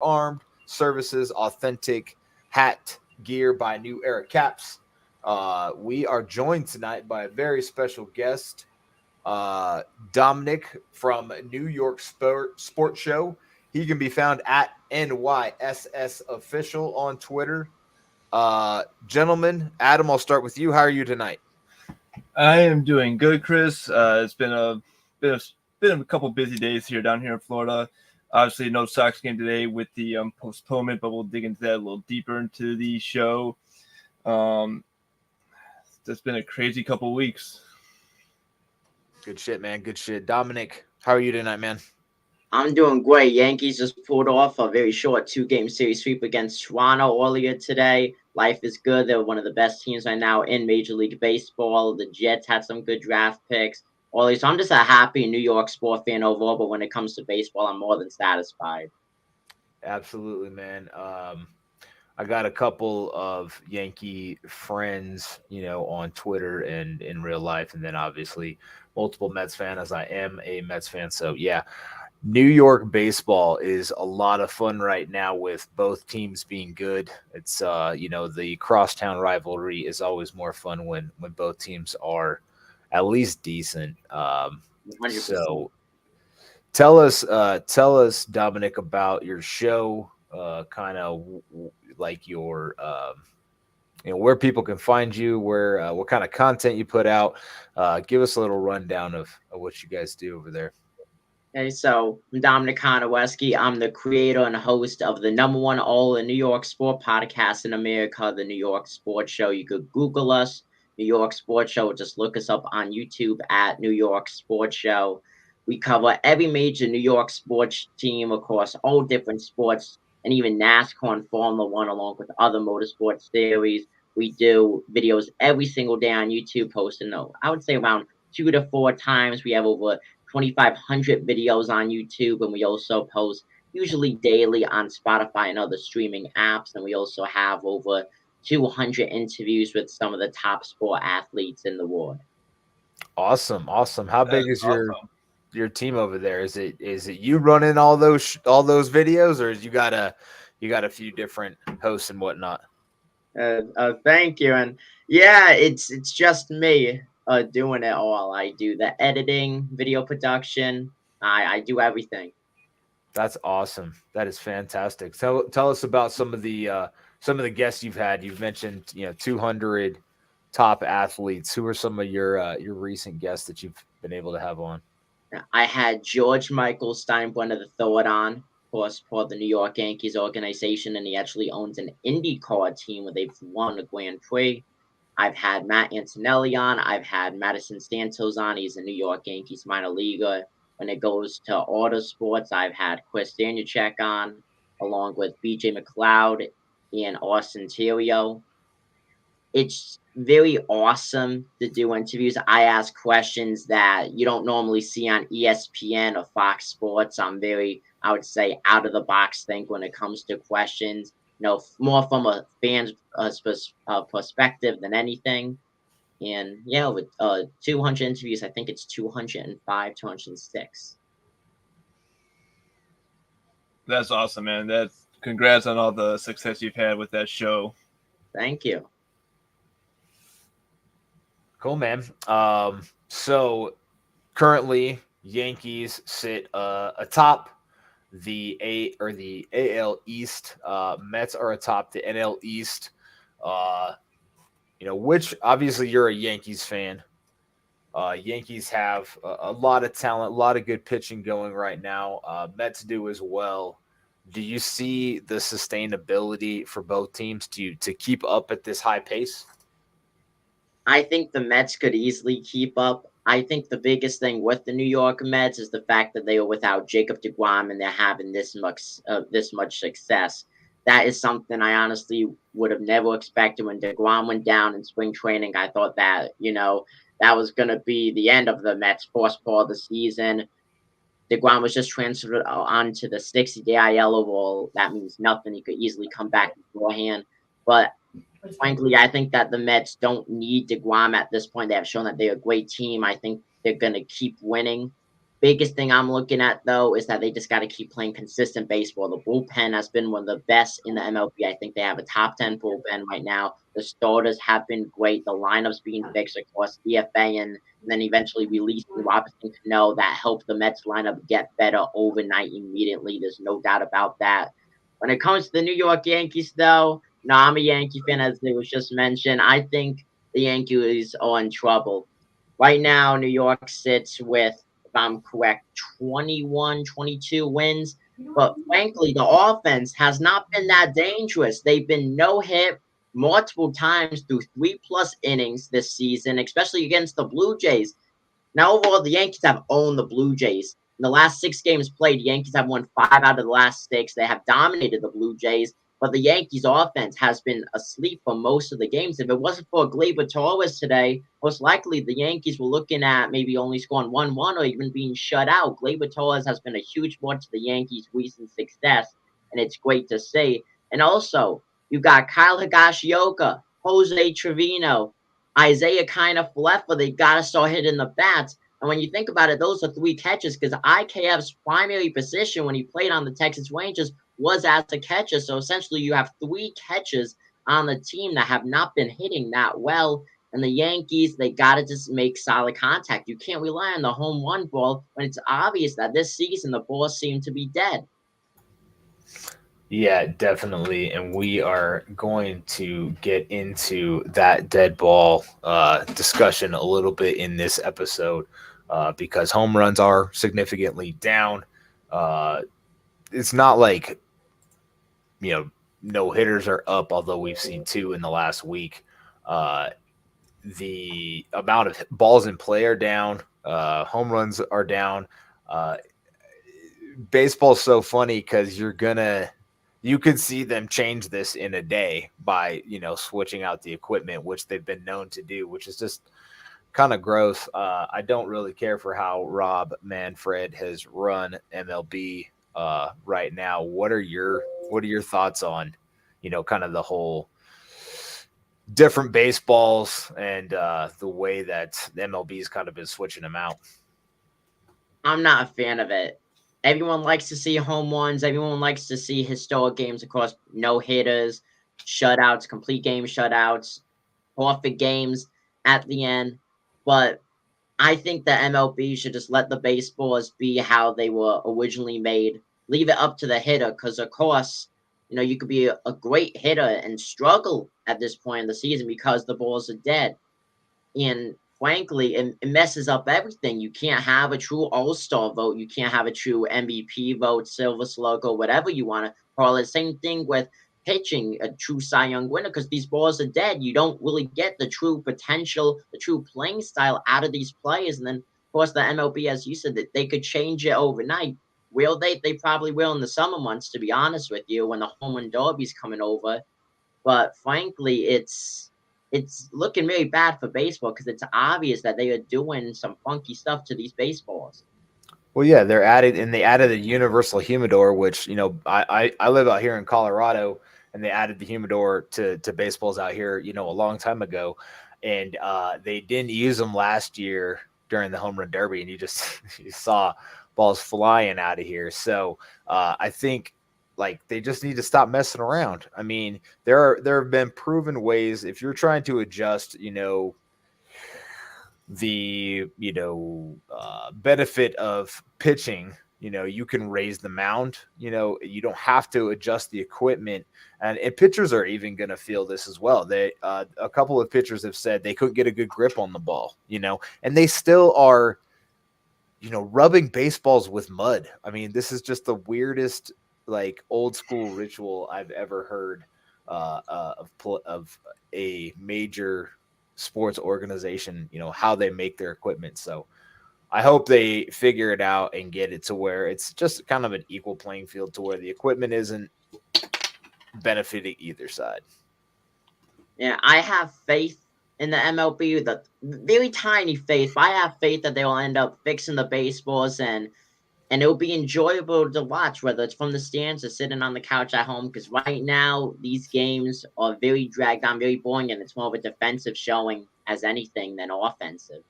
Armed Services Authentic Hat Gear by New Era Caps. We are joined tonight by a very special guest, uh, Dominic from New York Sports Show. He can be found at NYSS Official on Twitter. Gentlemen, Adam, I'll start with you. How are you tonight? I am doing good, Chris. It's been a been a couple busy days down here in Florida. Obviously, no Sox game today with the postponement, but we'll dig into that a little deeper into the show. Um, it's been a crazy couple weeks. Good shit, man. Good shit. Dominic, how are you tonight, man? I'm doing great. Yankees just pulled off a very short two-game series sweep against Toronto earlier today. Life is good. They're one of the best teams right now in Major League Baseball. The Jets had some good draft picks. So I'm just a happy New York sport fan overall, but when it comes to baseball, I'm more than satisfied. Absolutely, man. I got a couple of Yankee friends, on Twitter and in real life, and then obviously multiple Mets fan, as I am a Mets fan. So yeah, New York baseball is a lot of fun right now with both teams being good. It's the crosstown rivalry is always more fun when both teams are at least decent. 100%. So tell us, Dominic, about your show, kind of like your where people can find you, where what kind of content you put out. Give us a little rundown of what you guys do over there. Okay, so I'm Dominic Konowski. I'm the creator and host of the number one all in New York sport podcast in America, the New York Sports Show. You could Google us, New York Sports Show. Just look us up on YouTube at New York Sports Show. We cover every major New York sports team across all different sports and even NASCAR and Formula One, along with other motorsports series. We do videos every single day on YouTube, posting, I would say around 2 to 4 times. We have over 2,500 videos on YouTube, and we also post usually daily on Spotify and other streaming apps. And we also have over 200 interviews with some of the top sport athletes in the world. Awesome, awesome. How That big is is awesome. your team over there? Is it you running all those videos, or is you got a few different hosts and whatnot? Thank you. And yeah, it's just me doing it all. I do the editing, video production. I do everything. That's awesome. That is fantastic. Tell us about some of the guests you've had. You've mentioned 200 top athletes. Who are some of your recent guests that you've been able to have on? I had George Michael Steinbrenner III on, of course, part of the New York Yankees organization, and he actually owns an IndyCar team where they've won a Grand Prix. I've had Matt Antonelli on. I've had Madison Santos on. He's a New York Yankees minor leaguer. When it goes to auto sports, I've had Chris Danielchek on, along with BJ McLeod and Austin Terrio. It's very awesome to do interviews. I ask questions that you don't normally see on ESPN or Fox Sports. I'm very, I would say, out of the box think when it comes to questions. More from a fan's perspective than anything. And yeah, with 200 interviews, I think it's 205, 206. That's awesome, man. That's congrats on all the success you've had with that show. Thank you. Cool, man. So currently Yankees sit atop the AL East. Mets are atop the NL East. Uh, which obviously you're a Yankees fan. Yankees have a lot of talent, a lot of good pitching going right now. Mets do as well. Do you see the sustainability for both teams to keep up at this high pace? I think the Mets could easily keep up. I think the biggest thing with the New York Mets is the fact that they are without Jacob DeGrom and they're having this much success. That is something I honestly would have never expected when DeGrom went down in spring training. I thought that that was going to be the end of the Mets' first part of the season. DeGrom was just transferred onto the 60-day IL. Well, that means nothing. He could easily come back beforehand, but frankly, I think that the Mets don't need DeGrom at this point. They have shown that they're a great team. I think they're going to keep winning. Biggest thing I'm looking at, though, is that they just got to keep playing consistent baseball. The bullpen has been one of the best in the MLB. I think they have a top 10 bullpen right now. The starters have been great. The lineups being fixed, of course, DFA and then eventually releasing Robinson Cano that helped the Mets lineup get better overnight immediately. There's no doubt about that. When it comes to the New York Yankees, though, no, I'm a Yankee fan, as it was just mentioned. I think the Yankees are in trouble. Right now, New York sits with, if I'm correct, 21, 22 wins. But frankly, the offense has not been that dangerous. They've been no hit multiple times through 3+ innings this season, especially against the Blue Jays. Now, overall, the Yankees have owned the Blue Jays. In the last 6 games played, the Yankees have won 5 out of the last 6. They have dominated the Blue Jays, but the Yankees' offense has been asleep for most of the games. If it wasn't for Gleyber Torres today, most likely the Yankees were looking at maybe only scoring 1-1 or even being shut out. Gleyber Torres has been a huge part to the Yankees' recent success, and it's great to see. And also, you got Kyle Higashioka, Jose Trevino, Isaiah kind of left, but they got to start hitting the bats. And when you think about it, those are 3 catches because IKF's primary position when he played on the Texas Rangers was as a catcher. So essentially, you have 3 catches on the team that have not been hitting that well. And the Yankees, they got to just make solid contact. You can't rely on the home run ball when it's obvious that this season the balls seem to be dead. Yeah, definitely. And we are going to get into that dead ball discussion a little bit in this episode because home runs are significantly down. Uh, it's not like, no hitters are up, although we've seen 2 in the last week. Uh, the amount of balls in play are down, home runs are down. Uh, Baseball's so funny because you could see them change this in a day by switching out the equipment, which they've been known to do, which is just kind of gross. I don't really care for how Rob Manfred has run MLB right now. What are your thoughts on kind of the whole different baseballs and the way that the MLB's kind of been switching them out? I'm not a fan of it. Everyone likes to see home runs. Everyone likes to see historic games, of course, no hitters, shutouts, complete game shutouts, perfect games at the end. But I think the MLB should just let the baseballs be how they were originally made. Leave it up to the hitter, because of course, you could be a great hitter and struggle at this point in the season because the balls are dead. And frankly, it messes up everything. You can't have a true all-star vote. You can't have a true MVP vote, Silver Slugger, whatever you want to call it. Same thing with pitching, a true Cy Young winner, because these balls are dead. You don't really get the true potential, the true playing style out of these players. And then, of course, the MLB, as you said, that they could change it overnight. Will they? They probably will in the summer months, to be honest with you, when the home run derby's coming over. But frankly, it's looking really bad for baseball because it's obvious that they are doing some funky stuff to these baseballs. Well, yeah, they added a universal humidor, which I live out here in Colorado, and they added the humidor to baseballs out here, a long time ago, and they didn't use them last year during the home run derby, and you just you saw balls flying out of here. So I think like they just need to stop messing around. I mean, there have been proven ways if you're trying to adjust, the benefit of pitching, you can raise the mound, you don't have to adjust the equipment, and pitchers are even going to feel this as well. They a couple of pitchers have said they couldn't get a good grip on the ball, and they still are rubbing baseballs with mud. I mean, this is just the weirdest like old school ritual I've ever heard of a major sports organization, how they make their equipment. So I hope they figure it out and get it to where it's just kind of an equal playing field to where the equipment isn't benefiting either side. Yeah, I have faith in the MLB, the very tiny faith, but I have faith that they will end up fixing the baseballs and it'll be enjoyable to watch, whether it's from the stands or sitting on the couch at home. Because right now, these games are very dragged on, very boring, and it's more of a defensive showing as anything than offensive.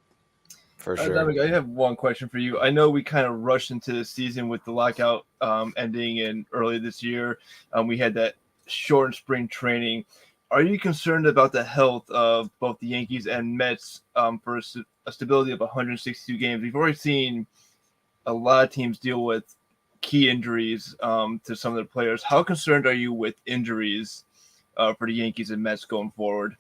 for sure. Dominic, I have one question for you. I know we kind of rushed into the season with the lockout ending in early this year. We had that short spring training. Are you concerned about the health of both the Yankees and Mets for a stability of 162 games? We've already seen a lot of teams deal with key injuries to some of their players. How concerned are you with injuries for the Yankees and Mets going forward?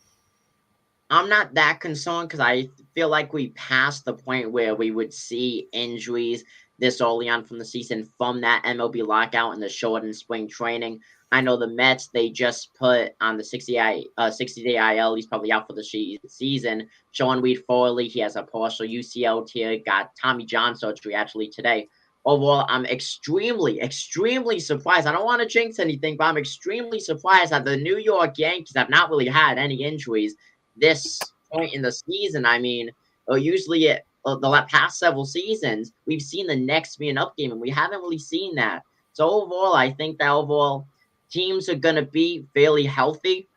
I'm not that concerned because I feel like we passed the point where we would see injuries this early on from the season from that MLB lockout and the shortened spring training. I know the Mets, they just put on the 60-day IL. He's probably out for the season. Sean Reed Foley, he has a partial UCL tear, got Tommy John surgery actually today. Overall, I'm extremely, extremely surprised. I don't want to jinx anything, but I'm extremely surprised that the New York Yankees have not really had any injuries this point in the season. I mean, usually the past several seasons, we've seen the next man up game, and we haven't really seen that. So overall, I think that overall teams are going to be fairly healthy.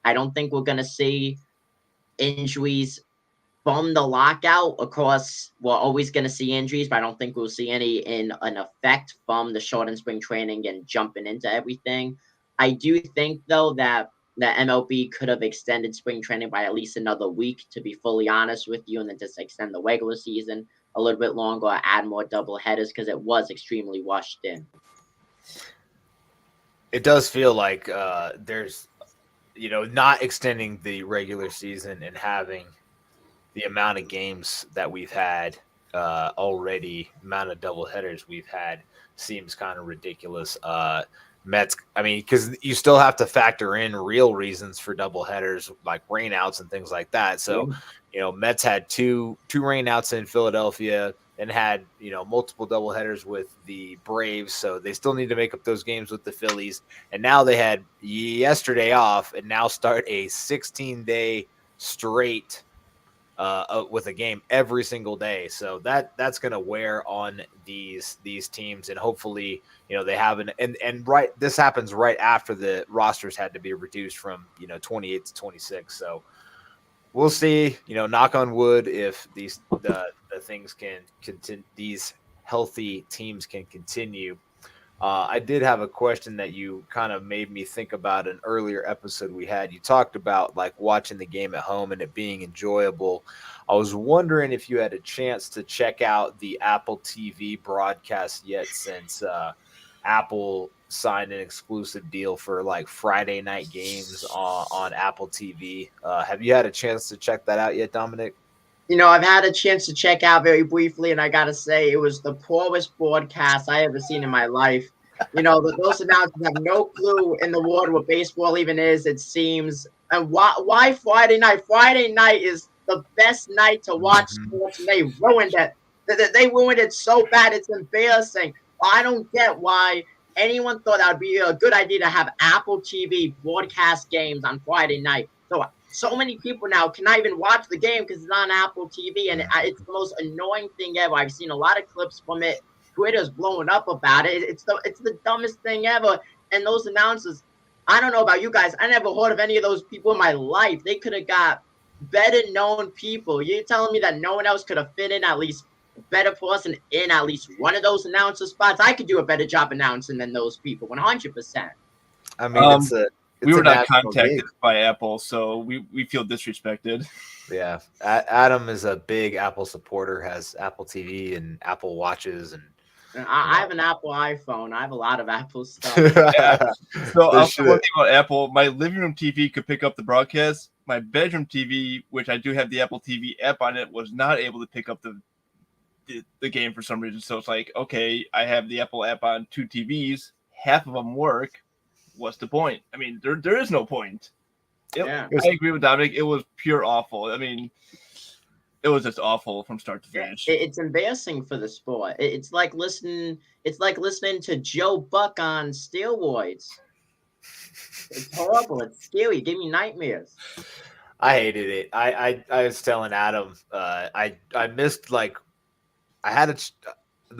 I don't think we're going to see injuries from the lockout. Of course, we're always going to see injuries, but I don't think we'll see any in an effect from the shortened spring training and jumping into everything. I do think, though, that the MLB could have extended spring training by at least another week, to be fully honest with you, and then just extend the regular season a little bit longer, or add more double headers because it was extremely rushed in. It does feel like there's, not extending the regular season and having the amount of games that we've had already, amount of double headers we've had seems kind of ridiculous. Mets, I mean, because you still have to factor in real reasons for double headers like rainouts and things like that. So, Mets had two rainouts in Philadelphia and had, multiple double headers with the Braves. So they still need to make up those games with the Phillies. And now they had yesterday off and now start a 16-day straight with a game every single day. So that's going to wear on these teams, and hopefully, they have and right. This happens right after the rosters had to be reduced from 28 to 26. So we'll see. Knock on wood, if the things can continue, these healthy teams can continue. I did have a question that you kind of made me think about an earlier episode we had. You talked about like watching the game at home and it being enjoyable. I was wondering if you had a chance to check out the Apple TV broadcast yet, since Apple signed an exclusive deal for like Friday night games on Apple TV. Have you had a chance to check that out yet, Dominic? I've had a chance to check out very briefly, and I gotta say, it was the poorest broadcast I ever seen in my life. Those announcers have no clue in the world what baseball even is, it seems. And why Friday night? Friday night is the best night to watch sports, and they ruined it. They ruined it so bad, it's embarrassing. I don't get why anyone thought that would be a good idea to have Apple TV broadcast games on Friday night. So many people now cannot even watch the game because it's on Apple TV, and it's the most annoying thing ever. I've seen a lot of clips from it. Twitter's blowing up about it. It's the dumbest thing ever. And those announcers, I don't know about you guys, I never heard of any of those people in my life. They could have got better known people. You're telling me that no one else could have fit in at least a better person in at least one of those announcer spots? I could do a better job announcing than those people, 100%. I mean, we were not contacted by Apple, so we feel disrespected. Yeah, Adam is a big Apple supporter, has Apple TV and Apple Watches, and I have an Apple iPhone. I have a lot of Apple stuff. So I'll say one thing about Apple. My living room TV could pick up the broadcast. My bedroom TV, which I do have the Apple TV app on it, was not able to pick up the game for some reason. So it's like, okay, I have the Apple app on two TVs. Half of them work. What's the point? I mean, there is no point. I agree with Dominic. It was pure awful. I mean, it was just awful from start to finish. It's embarrassing for the sport. It's like listening to Joe Buck on steroids. It's horrible. It's scary. It gave me nightmares. I hated it. I was telling Adam, I missed the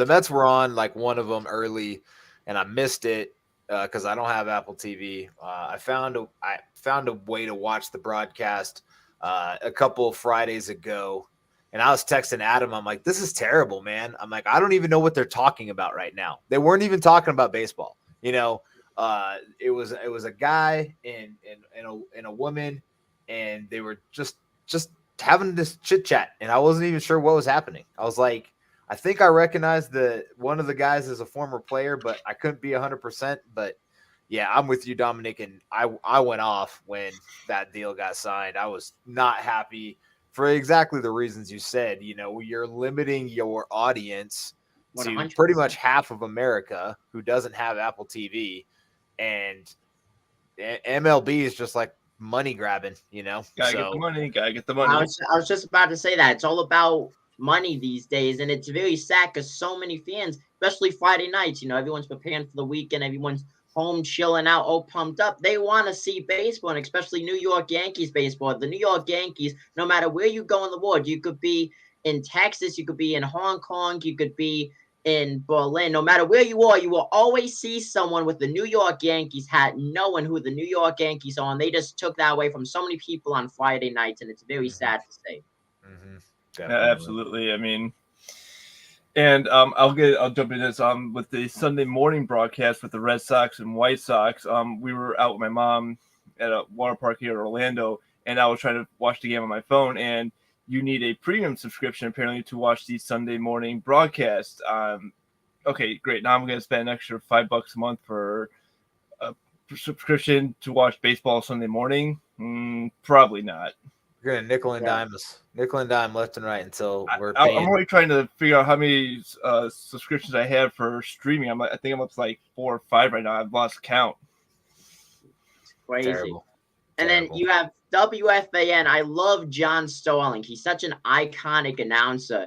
Mets were on like one of them early, and I missed it because I don't have Apple TV. I found a way to watch the broadcast a couple of Fridays ago, And I was texting Adam. I'm like, this is terrible, man. I'm like, I don't even know what they're talking about right now. They weren't even talking about baseball. You know, it was a guy and a woman, and they were just having this chit chat, and I wasn't even sure what was happening. I was like, I think I recognized one of the guys as a former player, but I couldn't be 100%. But yeah, I'm with you, Dominic, and I went off when that deal got signed. I was not happy for exactly the reasons you said. You know, you're limiting your audience to 100%. pretty much half of America who doesn't have Apple TV, and MLB is just like money grabbing, you know. Gotta get the money. Gotta get the money. I was just about to say that it's all about money these days, and it's very sad because so many fans, especially Friday nights, you know, everyone's preparing for the weekend, everyone's home chilling out, all pumped up. They want to see baseball, and especially New York Yankees baseball. The New York Yankees, no matter where you go in the world, you could be in Texas, you could be in Hong Kong, you could be in Berlin. No matter where you are, you will always see someone with the New York Yankees hat, knowing who the New York Yankees are. And they just took that away from so many people on Friday nights, and it's very sad to say. Absolutely. I mean, and I'll jump into this. With the Sunday morning broadcast with the Red Sox and White Sox, we were out with my mom at a water park here in Orlando, and I was trying to watch the game on my phone, and you need a premium subscription apparently to watch the Sunday morning broadcast. Okay, great. Now I'm going to spend an extra $5 a month for a subscription to watch baseball Sunday morning. Probably not. You're gonna nickel and dime left and right until we're I'm paying. already trying to figure out how many subscriptions I have for streaming. I think I'm up to like 4 or 5 right now. I've lost count. It's crazy. Terrible. And then you have WFAN. I love John Sterling. He's such an iconic announcer,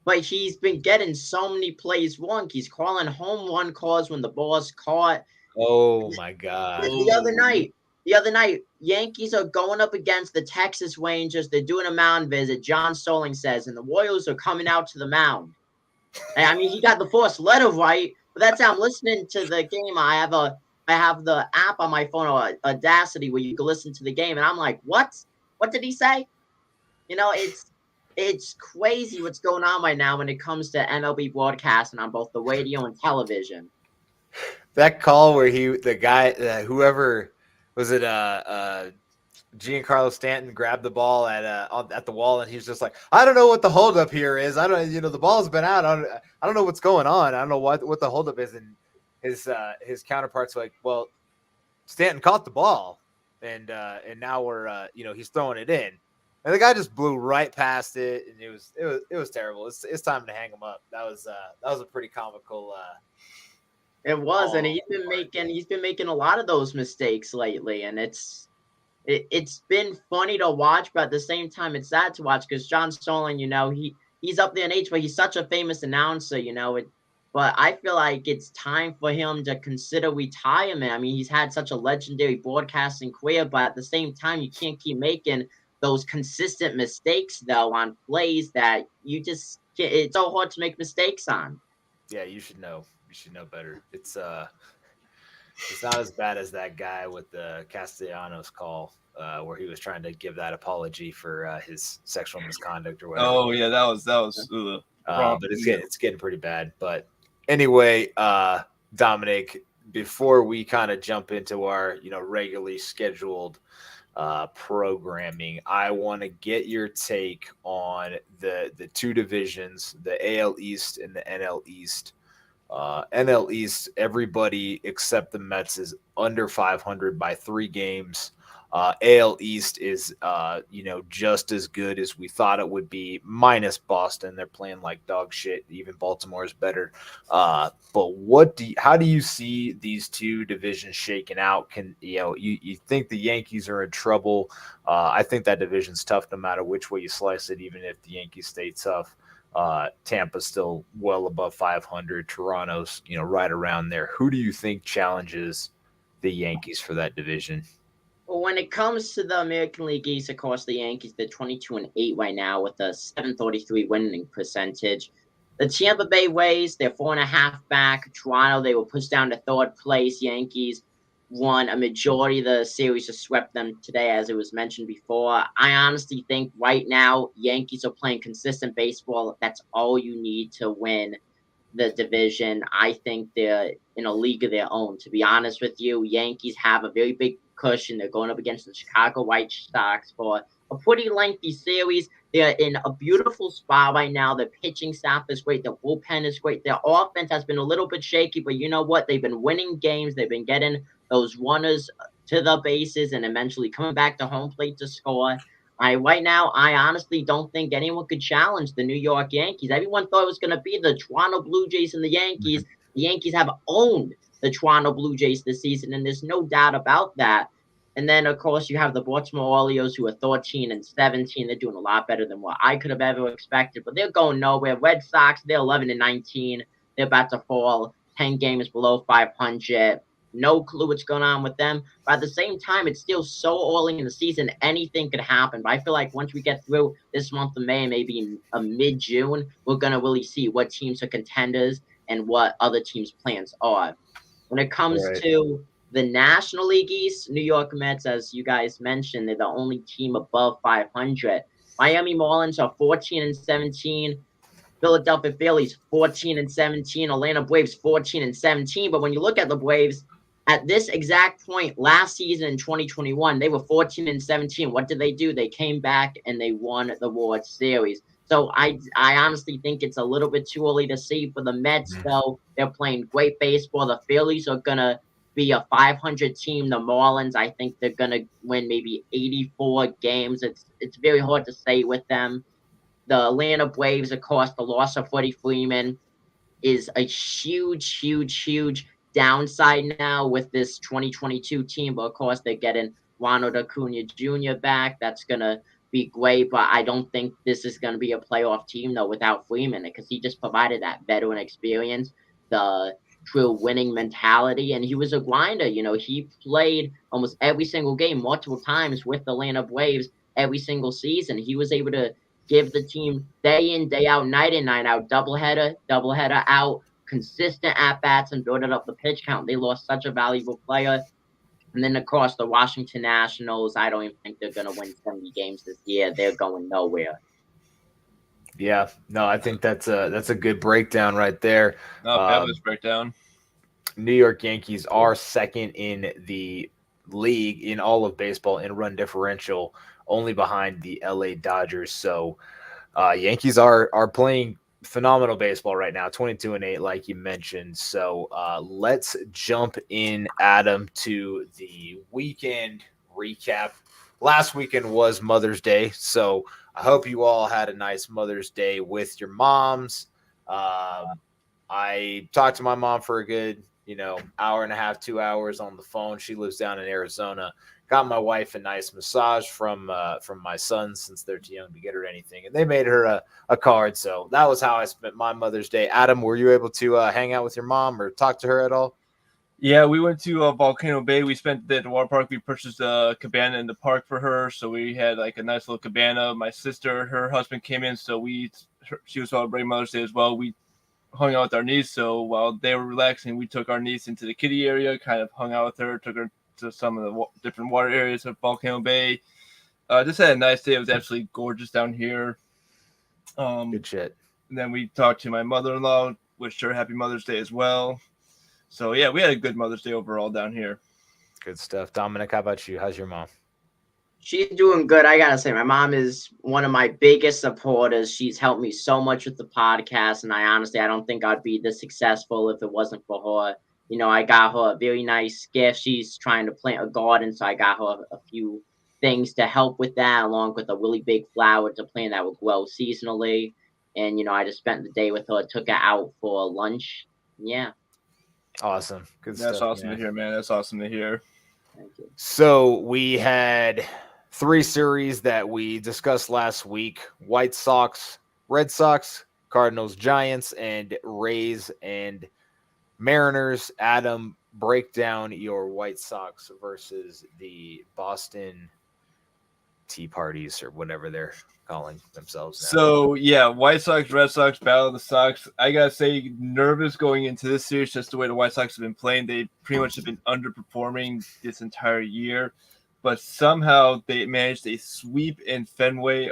but he's been getting so many plays wrong. He's calling home run calls when the ball's caught. Oh my God! The other night, Yankees are going up against the Texas Rangers. They're doing a mound visit. John Sterling says, and the Royals are coming out to the mound. And I mean, he got the first letter right, but that's how I'm listening to the game. I have the app on my phone, Audacity, where you can listen to the game, and I'm like, what? What did he say? You know, it's crazy what's going on right now when it comes to MLB broadcasting on both the radio and television. That call where the guy, whoever was it, Giancarlo Stanton grabbed the ball at the wall, and he's just like, I don't know what the holdup here is. I don't, the ball's been out. I don't know what's going on. I don't know what the holdup is. And his counterparts were like, well, Stanton caught the ball, and now we're he's throwing it in, and the guy just blew right past it, and it was terrible. It's time to hang him up. That was a pretty comical. It was, and he's been making a lot of those mistakes lately, and it's been funny to watch, but at the same time, it's sad to watch because John Sterling, he's up there in age, but he's such a famous announcer, But I feel like it's time for him to consider retirement. I mean, he's had such a legendary broadcasting career, but at the same time, you can't keep making those consistent mistakes, though, on plays that it's so hard to make mistakes on. Yeah, you should know. You should know better. It's not as bad as that guy with the Castellanos call where he was trying to give that apology for his sexual misconduct or whatever. Oh yeah, that was but it's getting pretty bad. But anyway, Dominic, before we kind of jump into our regularly scheduled programming, I want to get your take on the two divisions, the AL East and the NL East. NL East, everybody except the Mets is under 500 by 3 games. AL East is, just as good as we thought it would be, minus Boston. They're playing like dog shit. Even Baltimore is better. But how do you see these two divisions shaking out? You think the Yankees are in trouble? I think that division's tough no matter which way you slice it, even if the Yankees stay tough. Tampa's still well above 500. Toronto's, right around there. Who do you think challenges the Yankees for that division? Well, when it comes to the American League East, of course, the Yankees, they're 22-8 right now with a 733 winning percentage. The Tampa Bay Rays, they're 4.5 back. Toronto, they were pushed down to third place. Yankees, won a majority of the series, just swept them today, as it was mentioned before. I honestly think right now Yankees are playing consistent baseball. That's all you need to win the division. I think they're in a league of their own. To be honest with you, Yankees have a very big cushion. They're going up against the Chicago White Sox for a pretty lengthy series. They're in a beautiful spot right now. Their pitching staff is great. Their bullpen is great. Their offense has been a little bit shaky, but you know what? They've been winning games. They've been getting those runners to the bases and eventually coming back to home plate to score. Right now, I honestly don't think anyone could challenge the New York Yankees. Everyone thought it was going to be the Toronto Blue Jays and the Yankees. The Yankees have owned the Toronto Blue Jays this season, and there's no doubt about that. And then, of course, you have the Baltimore Orioles, who are 13 and 17. They're doing a lot better than what I could have ever expected, but they're going nowhere. Red Sox, they're 11 and 19. They're about to fall 10 games below 500. No clue what's going on with them. But at the same time, it's still so early in the season, anything could happen. But I feel like once we get through this month of May, maybe a mid-June, we're going to really see what teams are contenders and what other teams' plans are. When it comes to the National League East, New York Mets, as you guys mentioned, they're the only team above 500. Miami Marlins are 14 and 17. Philadelphia Phillies 14 and 17. Atlanta Braves 14 and 17. But when you look at the Braves, at this exact point last season in 2021, they were 14 and 17. What did they do? They came back and they won the World Series. So I honestly think it's a little bit too early to see for the Mets, though. They're playing great baseball. The Phillies are going to be a 500 team. The Marlins, I think they're going to win maybe 84 games. It's very hard to say with them. The Atlanta Braves, of course, the loss of Freddie Freeman is a huge, huge, huge downside now with this 2022 team. But of course, they're getting Ronald Acuna Jr. back. That's going to be great. But I don't think this is going to be a playoff team, though, without Freeman, because he just provided that veteran experience, the true winning mentality. And he was a grinder. You know, he played almost every single game multiple times with the Atlanta Braves every single season. He was able to give the team day in, day out, night in, night out, doubleheader out, consistent at-bats, and building up the pitch count. They lost such a valuable player. And then, of course, the Washington Nationals, I don't even think they're going to win 70 games this year. They're going nowhere. Yeah, no, I think that's a good breakdown right there. Fabulous breakdown. New York Yankees are second in the league in all of baseball in run differential, only behind the LA Dodgers. So Yankees are playing phenomenal baseball right now, 22 and 8, like you mentioned. So let's jump in, Adam, to the weekend recap. Last weekend was Mother's Day, so I hope you all had a nice Mother's Day with your moms. I talked to my mom for a good, hour and a half, 2 hours on the phone. She lives down in Arizona. Got my wife a nice massage from my sons, since they're too young to get her anything, and they made her a card. So that was how I spent my Mother's Day. Adam, were you able to hang out with your mom or talk to her at all? Yeah, we went to Volcano Bay. We spent the day at the water park. We purchased a cabana in the park for her, so we had like a nice little cabana. My sister, her husband came in, so she was celebrating Mother's Day as well. We hung out with our niece, so while they were relaxing, we took our niece into the kiddie area, kind of hung out with her, took her to some of the different water areas of Volcano Bay. Just had a nice day. It was absolutely gorgeous down here. Good shit. And then we talked to my mother-in-law, wished her happy Mother's Day as well. So yeah, we had a good Mother's Day overall down here. Good stuff. Dominic, how about you? How's your mom? She's doing good. I gotta say, my mom is one of my biggest supporters. She's helped me so much with the podcast, and I don't think I'd be this successful if it wasn't for her. You know, I got her a very nice gift. She's trying to plant a garden, so I got her a few things to help with that, along with a really big flower to plant that will grow seasonally. And I just spent the day with her, took her out for lunch. Yeah. Awesome. Good That's stuff. awesome to hear, man. That's awesome to hear. Thank you. So we had 3 series that we discussed last week: White Sox, Red Sox, Cardinals, Giants, and Rays and Mariners. Adam, break down your White Sox versus the Boston tea parties or whatever they're calling themselves now. So yeah, White Sox, Red Sox, battle of the Sox. I gotta say, nervous going into this series, just the way the White Sox have been playing. They pretty much have been underperforming this entire year, but somehow they managed a sweep in Fenway.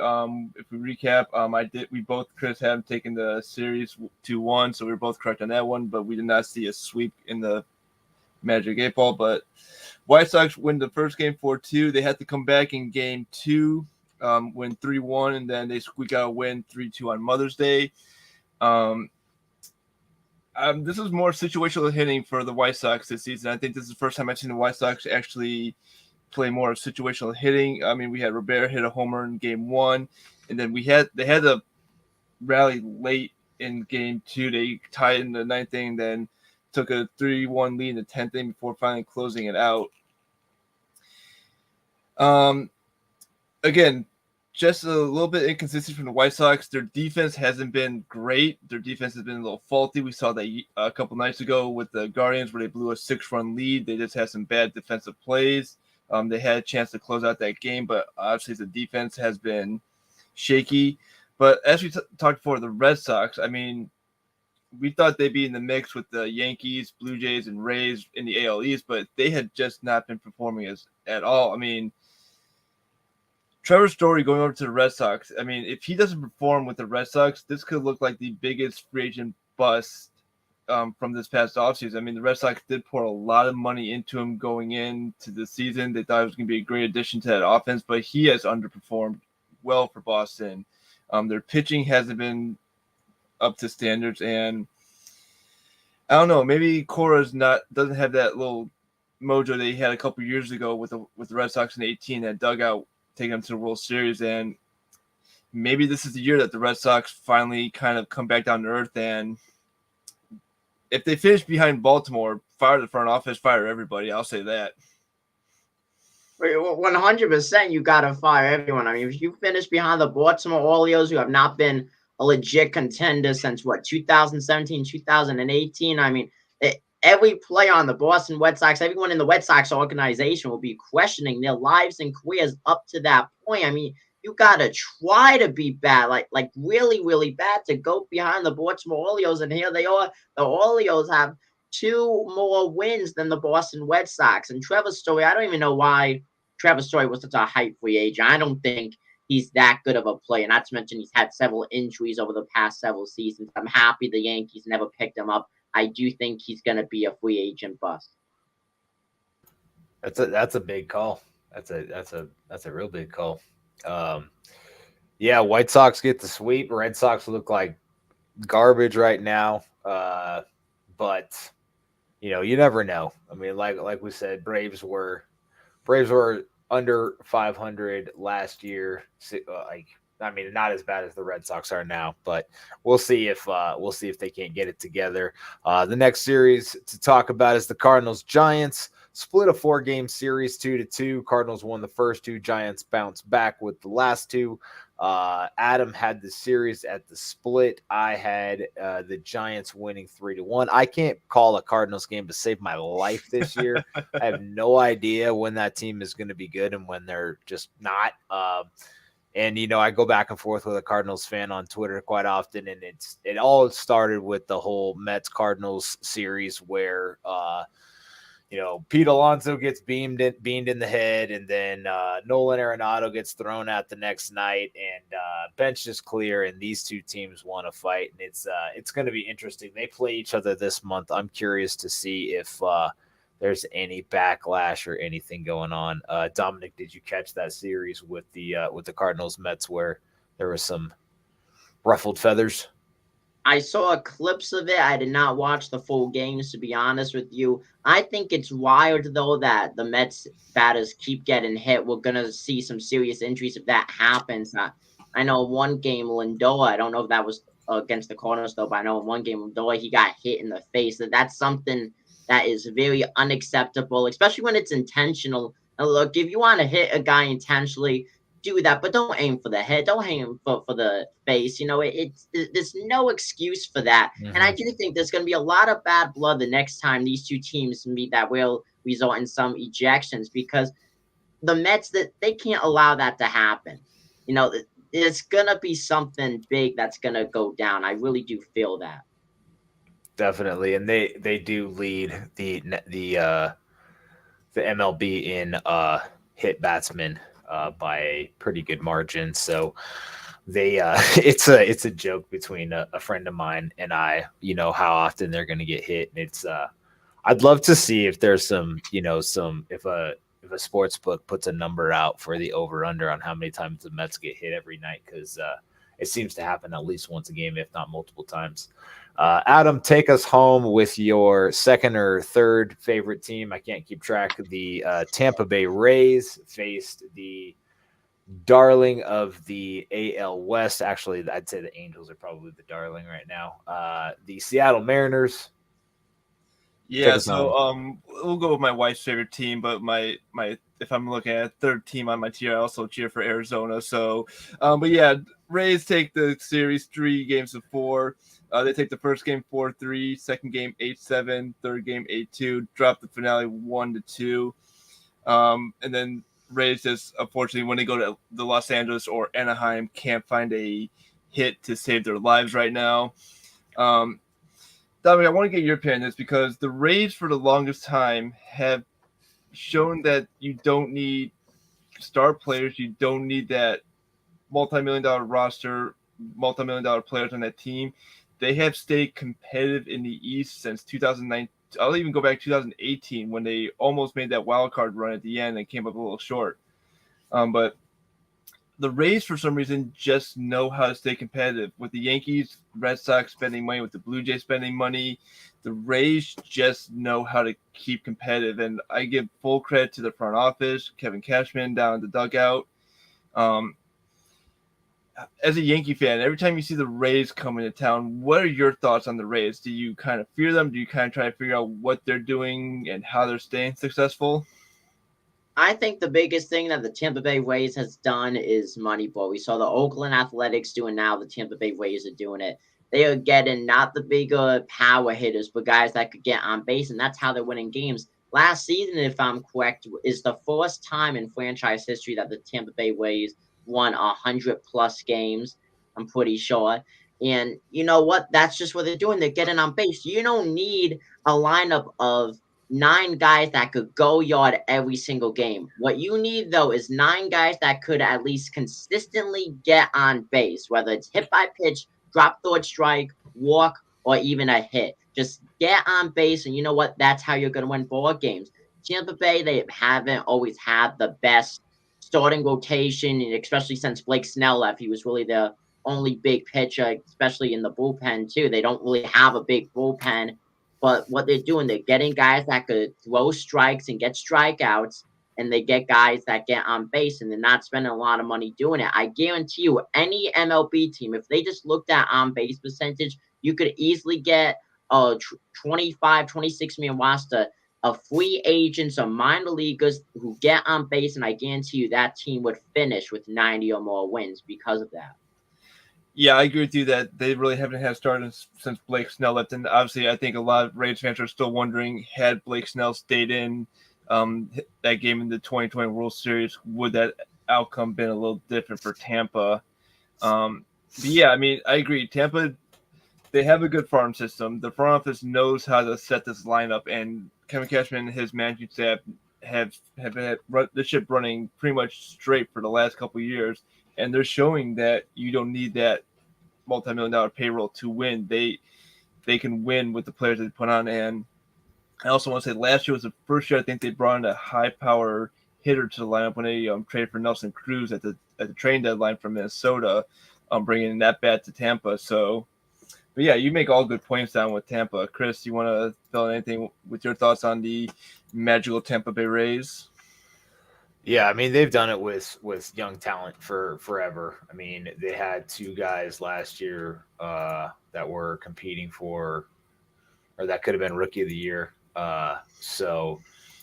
If we recap, we both, Chris, have taken the series 2-1, so we were both correct on that one, but we did not see a sweep in the Magic 8-Ball. But White Sox win the first game 4-2. They had to come back in game 2. Win 3-1, and then they squeak out a win 3-2 on Mother's Day. This is more situational hitting for the White Sox this season. I think this is the first time I've seen the White Sox actually play more situational hitting. I mean, we had Robert hit a homer in game 1, and then they had to rally late in game 2. They tied in the 9th inning, then took a 3-1 lead in the 10th inning before finally closing it out. Again, just a little bit inconsistent from the White Sox. Their defense hasn't been great. Their defense has been a little faulty. We saw that a couple nights ago with the Guardians where they blew a 6-run lead. They just had some bad defensive plays. They had a chance to close out that game, but obviously the defense has been shaky. But as we talked before, the Red Sox, I mean, we thought they'd be in the mix with the Yankees, Blue Jays, and Rays in the AL East, but they had just not been performing at all. I mean, Trevor Story going over to the Red Sox. I mean, if he doesn't perform with the Red Sox, this could look like the biggest free agent bust from this past offseason. I mean, the Red Sox did pour a lot of money into him going into the season. They thought it was going to be a great addition to that offense, but he has underperformed well for Boston. Their pitching hasn't been up to standards, and I don't know, maybe Cora's doesn't have that little mojo that he had a couple years ago with the Red Sox in 18 that dugout, taking them to the World Series, and maybe this is the year that the Red Sox finally kind of come back down to earth. And if they finish behind Baltimore, fire the front office, fire everybody. I'll say that. 100%, you gotta fire everyone. I mean, if you finish behind the Baltimore Orioles, who have not been a legit contender since 2017, 2018. I mean, every player on the Boston Red Sox, everyone in the Red Sox organization will be questioning their lives and careers up to that point. I mean, you gotta try to be bad, like really, really bad to go behind the Baltimore Orioles, and here they are. The Orioles have 2 more wins than the Boston Red Sox. And Trevor Story, I don't even know why Trevor Story was such a hype free agent. I don't think he's that good of a player. Not to mention he's had several injuries over the past several seasons. I'm happy the Yankees never picked him up. I do think he's going to be a free agent bust. That's a big call. That's a real big call. Yeah, White Sox get the sweep. Red Sox look like garbage right now. But you never know. I mean, like we said, Braves were under 500 last year. I mean, not as bad as the Red Sox are now, but we'll see if they can't get it together. The next series to talk about is the Cardinals-Giants. Split a 4-game series 2-2. Cardinals won the first 2. Giants bounced back with the last 2. Adam had the series at the split. I had the Giants winning 3-1. I can't call a Cardinals game to save my life this year. I have no idea when that team is going to be good and when they're just not. And I go back and forth with a Cardinals fan on Twitter quite often, and it all started with the whole Mets-Cardinals series where Pete Alonso gets beamed in the head, and then Nolan Arenado gets thrown out the next night, and bench is clear, and these two teams want to fight, and it's going to be interesting. They play each other this month. I'm curious to see if there's any backlash or anything going on. Dominic, did you catch that series with the Cardinals Mets where there was some ruffled feathers? I saw clips of it. I did not watch the full games, to be honest with you. I think it's wild, though, that the Mets batters keep getting hit. We're going to see some serious injuries if that happens. I know one game, Lindor, I don't know if that was against the Cardinals, though, but I know in one game, Lindor, he got hit in the face. That's something that is very unacceptable, especially when it's intentional. Now, look, if you want to hit a guy intentionally, do that, but don't aim for the head. Don't aim for the face. There's no excuse for that. Mm-hmm. And I do think there's going to be a lot of bad blood the next time these two teams meet that will result in some ejections, because the Mets, that they can't allow that to happen. You know, it's gonna be something big that's gonna go down. I really do feel that. Definitely, and they do lead the MLB in hit batsmen by a pretty good margin. So they it's a joke between a friend of mine and I. You know how often they're going to get hit, and it's I'd love to see if there's some some if a sports book puts a number out for the over under on how many times the Mets get hit every night because it seems to happen at least once a game, if not multiple times. Adam, take us home with your second or third favorite team. I can't keep track. The Tampa Bay Rays faced the darling of the AL West. Actually, I'd say the Angels are probably the darling right now. The Seattle Mariners. Take Yeah, us home. so we'll go with my wife's favorite team, but my if I'm looking at a third team on my tier, I also cheer for Arizona. So, but yeah, Rays take the series 3 games to 4. They take the first game 4-3, second game 8-7, third game 8-2, drop the finale 1-2, and then Rays just unfortunately when they go to the Los Angeles or Anaheim can't find a hit to save their lives right now. Um, Dominic, I want to get your opinion on this because the Rays for the longest time have shown that you don't need star players, you don't need that multi-million dollar roster, multi-million dollar players on that team. They have stayed competitive in the East since 2009. I'll even go back to 2018 when they almost made that wild card run at the end and came up a little short. But the Rays, for some reason, just know how to stay competitive. With the Yankees, Red Sox spending money, with the Blue Jays spending money, the Rays just know how to keep competitive. And I give full credit to the front office, Kevin Cashman down in the dugout. Um, as a Yankee fan, every time you see the Rays come into town, what are your thoughts on the Rays? Do you kind of fear them? Do you kind of try to figure out what they're doing and how they're staying successful? I think the biggest thing that the Tampa Bay Rays has done is Moneyball. We saw the Oakland Athletics doing now. The Tampa Bay Rays are doing it. They are getting not the bigger power hitters, but guys that could get on base, and that's how they're winning games. Last season, if I'm correct, is the first time in franchise history that the Tampa Bay Rays won 100+ games. I'm pretty sure. And you know what? That's just what they're doing. They're getting on base. You don't need a lineup of 9 guys that could go yard every single game. What you need though is 9 guys that could at least consistently get on base, whether it's hit by pitch, drop third strike, walk, or even a hit. Just get on base, and you know what? That's how you're going to win ball games. Tampa Bay, they haven't always had the best starting rotation, and especially since Blake Snell left, he was really the only big pitcher, especially in the bullpen too. They don't really have a big bullpen, but what they're doing, they're getting guys that could throw strikes and get strikeouts, and they get guys that get on base, and they're not spending a lot of money doing it. I guarantee you, any MLB team, if they just looked at on base percentage, you could easily get a 25, 26 man roster of free agents or minor leaguers who get on base, and I guarantee you that team would finish with 90 or more wins because of that. Yeah, I agree with you that they really haven't had starters since Blake Snell left. And obviously, I think a lot of Rays fans are still wondering, had Blake Snell stayed in that game in the 2020 World Series, would that outcome been a little different for Tampa? But yeah, I mean, I agree. Tampa, they have a good farm system. The front office knows how to set this lineup, and Kevin Cashman and his managing staff have had the ship running pretty much straight for the last couple of years. And they're showing that you don't need that multi-million dollar payroll to win. They can win with the players they put on. And I also want to say last year was the first year I think they brought in a high power hitter to the lineup when they traded for Nelson Cruz at the trade deadline from Minnesota, bringing that bat to Tampa. So, but yeah, you make all good points down with Tampa. Chris, you want to fill in anything with your thoughts on the magical Tampa Bay Rays? Yeah, I mean they've done it with young talent for forever. I mean they had 2 guys last year that were competing for, or that could have been rookie of the year. So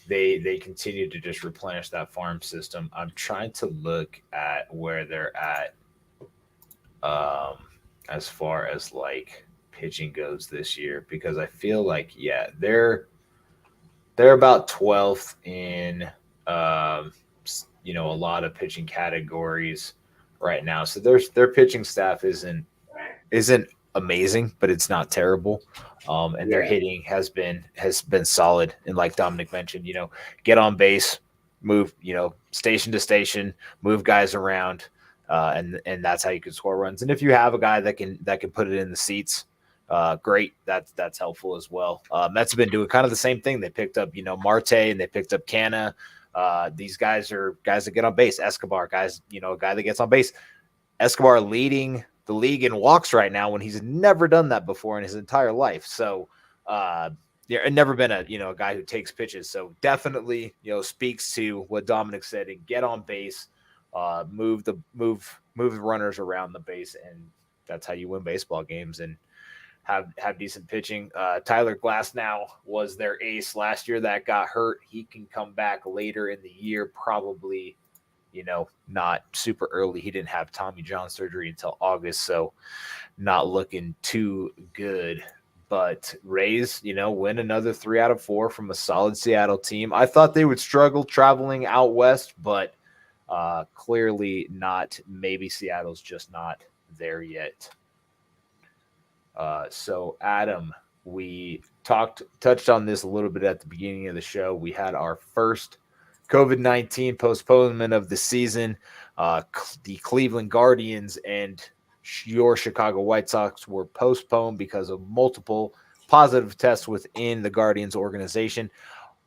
they continue to just replenish that farm system. I'm trying to look at where they're at um, as far as like pitching goes this year because I feel like they're about 12th in um, a lot of pitching categories right now. So their pitching staff isn't amazing, but it's not terrible. And their Yeah. hitting has been solid. And like Dominic mentioned, get on base, move, station to station, move guys around, and that's how you can score runs. And if you have a guy that can put it in the seats, great. That's helpful as well. Mets have been doing kind of the same thing. They picked up, Marte, and they picked up Canna. These guys are guys that get on base. Escobar, guys, a guy that gets on base. Escobar leading the league in walks right now when he's never done that before in his entire life. So, yeah, never been a guy who takes pitches. So definitely, speaks to what Dominic said and get on base, move the runners around the base, and that's how you win baseball games and have decent pitching. Tyler Glasnow was their ace last year that got hurt. He can come back later in the year, probably not super early. He didn't have Tommy John surgery until August, so not looking too good. But Rays, win another 3 out of 4 from a solid Seattle team. I thought they would struggle traveling out west, but clearly not. Maybe Seattle's just not there yet. So Adam, we touched on this a little bit at the beginning of the show. We had our first COVID-19 postponement of the season. The Cleveland Guardians and your Chicago White Sox were postponed because of multiple positive tests within the Guardians organization.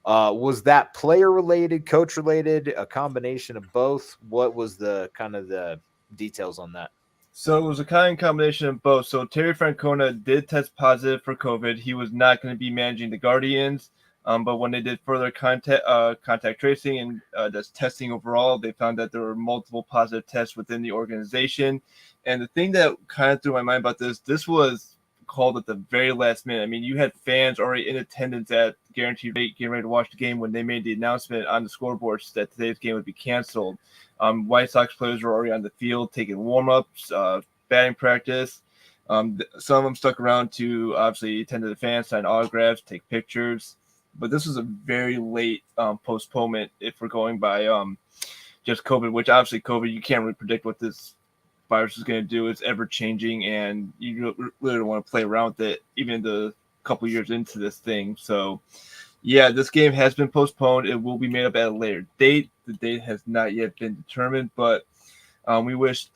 Was that player related, coach related, a combination of both? What was the kind of the details on that? So it was a kind of combination of both. So Terry Francona did test positive for COVID. He was not going to be managing the Guardians. But when they did further contact tracing and just testing overall, they found that there were multiple positive tests within the organization. And the thing that kind of threw my mind about this was called at the very last minute. I mean, you had fans already in attendance at Guaranteed Rate getting ready to watch the game when they made the announcement on the scoreboards that today's game would be canceled. White Sox players were already on the field taking warm-ups, batting practice. Some of them stuck around to obviously attend to the fans, sign autographs, take pictures. But this was a very late postponement if we're going by just COVID, which obviously COVID, you can't really predict what this virus is going to do. It's ever changing, and you really don't want to play around with it even the couple years into this thing. So, yeah, this game has been postponed. It will be made up at a later date. The date has not yet been determined, but we wish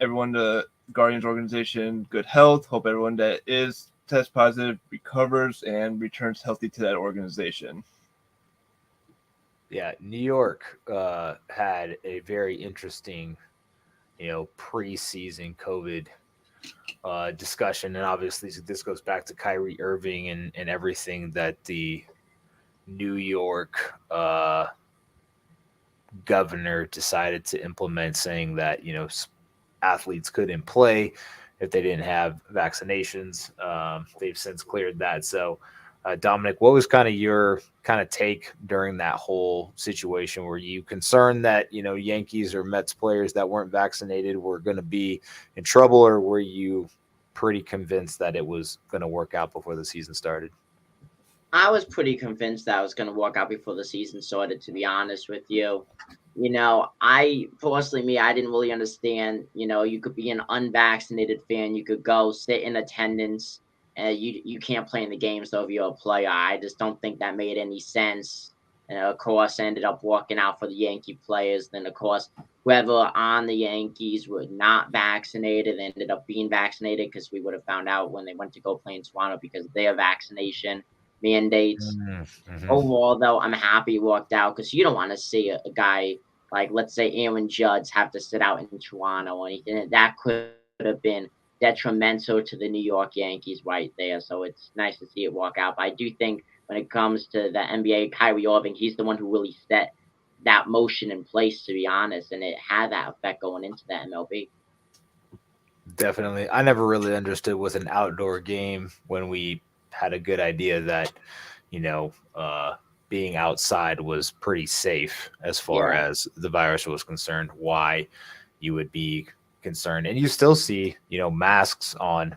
everyone, the Guardians organization, good health. Hope everyone that is test positive recovers and returns healthy to that organization. Yeah, New York had a very interesting, preseason COVID discussion, and obviously this goes back to Kyrie Irving and everything that the New York governor decided to implement, saying that athletes couldn't play if they didn't have vaccinations. They've since cleared that. So, Dominic, what was kind of your kind of take during that whole situation? Were you concerned that, Yankees or Mets players that weren't vaccinated were going to be in trouble, or were you pretty convinced that it was going to work out before the season started? I was pretty convinced that I was going to walk out before the season started, to be honest with you. I didn't really understand. You could be an unvaccinated fan. You could go sit in attendance. You can't play in the games, though, if you're a player. I just don't think that made any sense. And, of course, ended up walking out for the Yankee players. Then, of course, whoever on the Yankees were not vaccinated ended up being vaccinated because we would have found out when they went to go play in Toronto because of their vaccination mandates. Mm-hmm. Overall, though, I'm happy he walked out because you don't want to see a guy like, let's say, Aaron Judge have to sit out in Toronto or anything. That could have been detrimental to the New York Yankees right there. So it's nice to see it walk out. But I do think when it comes to the NBA, Kyrie Irving, he's the one who really set that motion in place, to be honest, and it had that effect going into the MLB. Definitely. I never really understood with an outdoor game when we had a good idea that, being outside was pretty safe as far as the virus was concerned, why you would be concerned. And you still see, masks on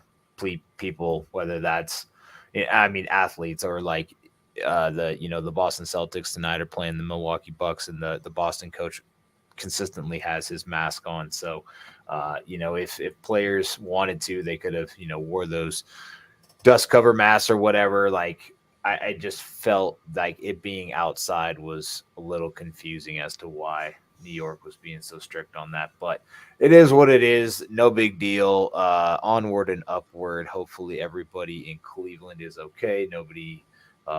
people, whether that's, athletes or like the Boston Celtics tonight are playing the Milwaukee Bucks, and the Boston coach consistently has his mask on. So, if players wanted to, they could have, wore those dust cover masks or whatever. Like, I just felt like it being outside was a little confusing as to why New York was being so strict on that. But it is what it is. No big deal. Onward and upward. Hopefully, everybody in Cleveland is okay. Nobody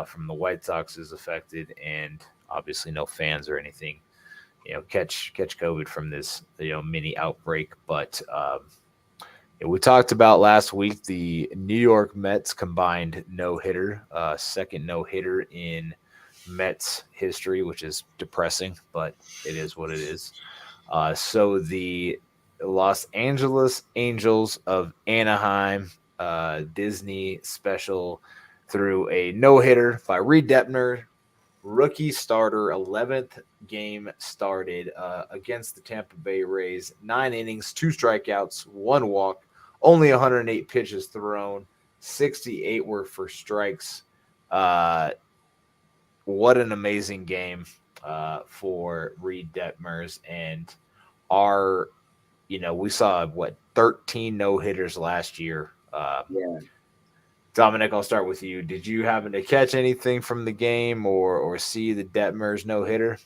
from the White Sox is affected, and obviously no fans or anything, catch COVID from this, mini outbreak. But we talked about last week the New York Mets combined no hitter, second no hitter in Mets history, which is depressing, but it is what it is. So the Los Angeles Angels of Anaheim, Disney special, threw a no hitter by Reed Depner, rookie starter, 11th game started against the Tampa Bay Rays. 9 innings, 2 strikeouts, 1 walk, only 108 pitches thrown, 68 were for strikes. What an amazing game for Reed Detmers. And we saw 13 no hitters last year. Yeah. Dominic, I'll start with you. Did you happen to catch anything from the game or see the Detmers no hitter?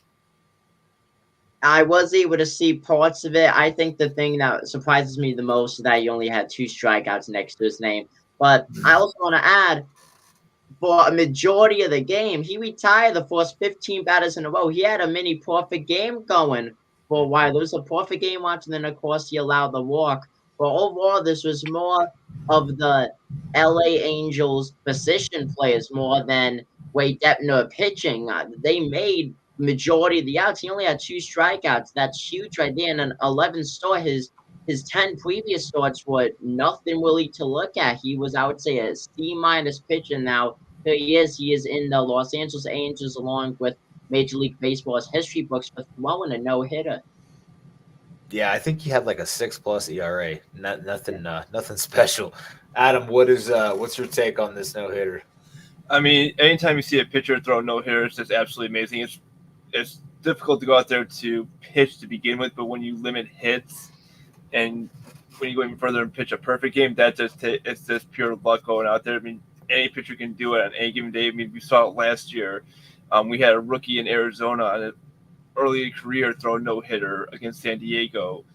I was able to see parts of it. I think the thing that surprises me the most is that he only had 2 strikeouts next to his name. But I also want to add, for a majority of the game, he retired the first 15 batters in a row. He had a mini perfect game going for a while. There was a perfect game watching, and then of course he allowed the walk. But overall, this was more of the LA Angels position players more than Wade Depner pitching. They made majority of the outs. He only had 2 strikeouts. That's huge right there. And an 11 start. His 10 previous starts were nothing really to look at. He was, I would say, a C minus pitcher. Now here he is. He is in the Los Angeles Angels along with Major League Baseball's history books for throwing a no hitter. Yeah, I think he had like a 6+ ERA. Nothing special. Adam, what's your take on this no hitter? I mean, anytime you see a pitcher throw a no hitter, it's just absolutely amazing. It's difficult to go out there to pitch to begin with, but when you limit hits and when you go even further and pitch a perfect game, it's just pure luck going out there. I mean, any pitcher can do it on any given day. I mean, we saw it last year. We had a rookie in Arizona on an early career throw a no hitter against San Diego.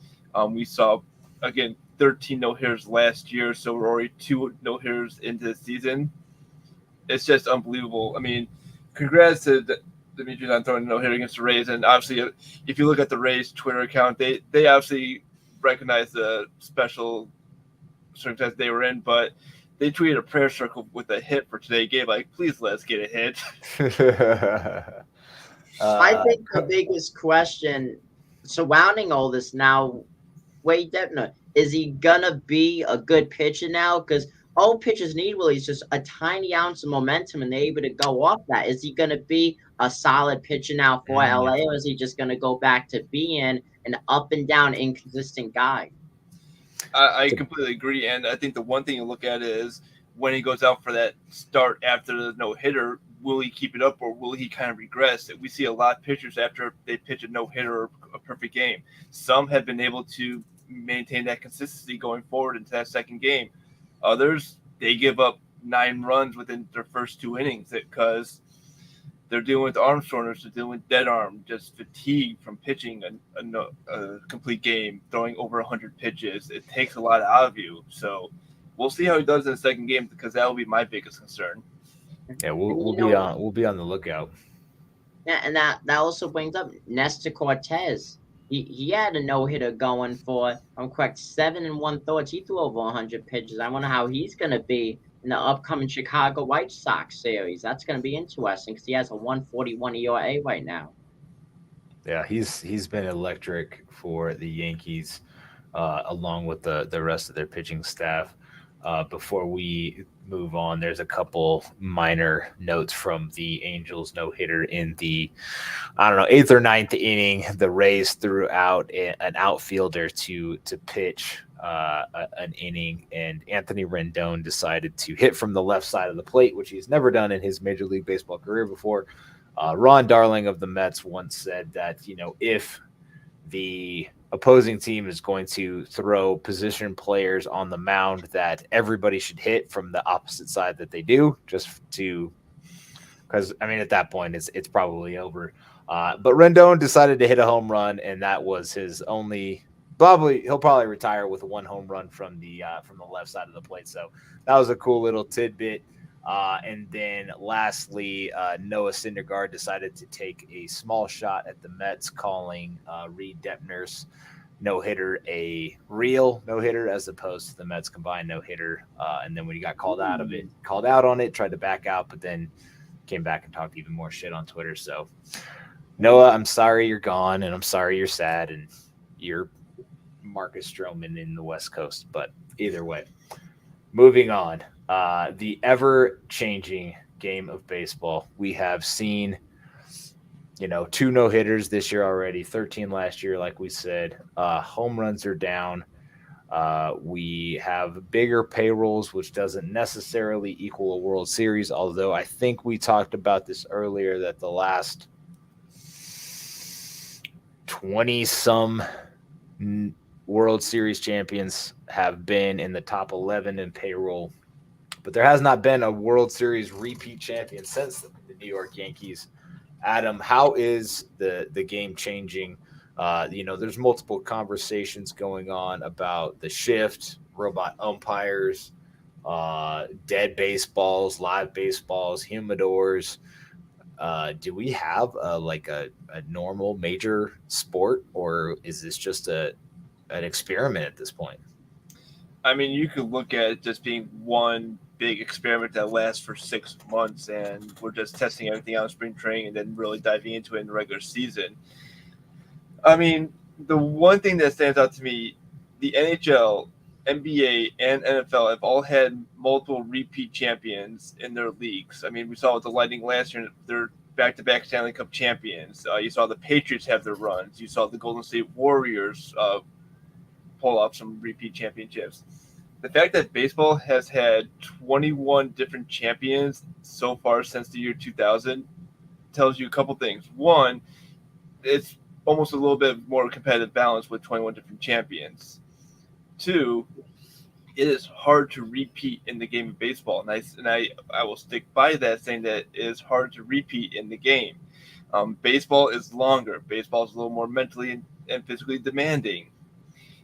We saw again 13 no hitters last year, so we're already 2 no hitters into the season. It's just unbelievable. I mean, congrats to Demetrius on throwing a no hitter against the Rays, and obviously, if you look at the Rays Twitter account, they obviously recognize the special circumstance they were in, but they tweeted a prayer circle with a hit for today's game. Like, please let us get a hit. I think the biggest question surrounding all this now, Wade Depner, is he gonna be a good pitcher now? Because all pitchers need really is just a tiny ounce of momentum, and they're able to go off that. Is he gonna be a solid pitcher now for LA, or is he just gonna go back to being an up and down, inconsistent guy? I completely agree, and I think the one thing to look at is when he goes out for that start after the no hitter, will he keep it up or will he kind of regress? We see a lot of pitchers after they pitch a no hitter or a perfect game. Some have been able to maintain that consistency going forward into that second game. Others, they give up 9 runs within their first 2 innings because they're dealing with arm soreness, they're dealing with dead arm, just fatigue from pitching a complete game, throwing over 100 pitches. It takes a lot out of you. So we'll see how he does in the second game because that will be my biggest concern. Yeah, we'll be on the lookout. Yeah, and that also brings up Nestor Cortez. He had a no hitter going for, if I'm correct, 7 1/3. He threw over 100 pitches. I wonder how he's going to be in the upcoming Chicago White Sox series. That's going to be interesting because he has a 1.41 ERA right now. Yeah, he's been electric for the Yankees, along with the rest of their pitching staff. Before we move on, there's a couple minor notes from the Angels no hitter in the, I don't know, 8th or 9th inning. The Rays threw out an outfielder to pitch an inning, and Anthony Rendon decided to hit from the left side of the plate, which he's never done in his Major League Baseball career before. Ron Darling of the Mets once said that, if the opposing team is going to throw position players on the mound that everybody should hit from the opposite side that they do, just to because I mean at that point it's probably over. But Rendon decided to hit a home run, and that was his only. He'll probably retire with one home run from the left side of the plate. So that was a cool little tidbit. And then lastly, Noah Syndergaard decided to take a small shot at the Mets, calling Reed Depner's no hitter a real no hitter as opposed to the Mets combined no hitter. And then when he got called out on it, tried to back out, but then came back and talked even more shit on Twitter. So Noah, I'm sorry you're gone, and I'm sorry you're sad, and you're Marcus Stroman in the West Coast. But either way, moving on. The ever-changing game of baseball. We have seen, 2 no-hitters this year already, 13 last year, like we said. Home runs are down. We have bigger payrolls, which doesn't necessarily equal a World Series, although I think we talked about this earlier that the last 20-some World Series champions have been in the top 11 in payroll. But there has not been a World Series repeat champion since the New York Yankees. Adam, how is the game changing? There's multiple conversations going on about the shift, robot umpires, dead baseballs, live baseballs, humidors. Do we have a normal major sport, or is this just an experiment at this point? I mean, you could look at it just being one big experiment that lasts for 6 months, and we're just testing everything out in spring training and then really diving into it in the regular season. I mean, the one thing that stands out to me, the NHL, NBA, and NFL have all had multiple repeat champions in their leagues. I mean, we saw with the Lightning last year, they're back-to-back Stanley Cup champions. You saw the Patriots have their runs. You saw the Golden State Warriors pull off some repeat championships. The fact that baseball has had 21 different champions so far since the year 2000 tells you a couple things. One, it's almost a little bit more competitive balance with 21 different champions. Two, it is hard to repeat in the game of baseball, and I will stick by that, saying that it is hard to repeat in the game. Baseball is longer. Baseball is a little more mentally and physically demanding.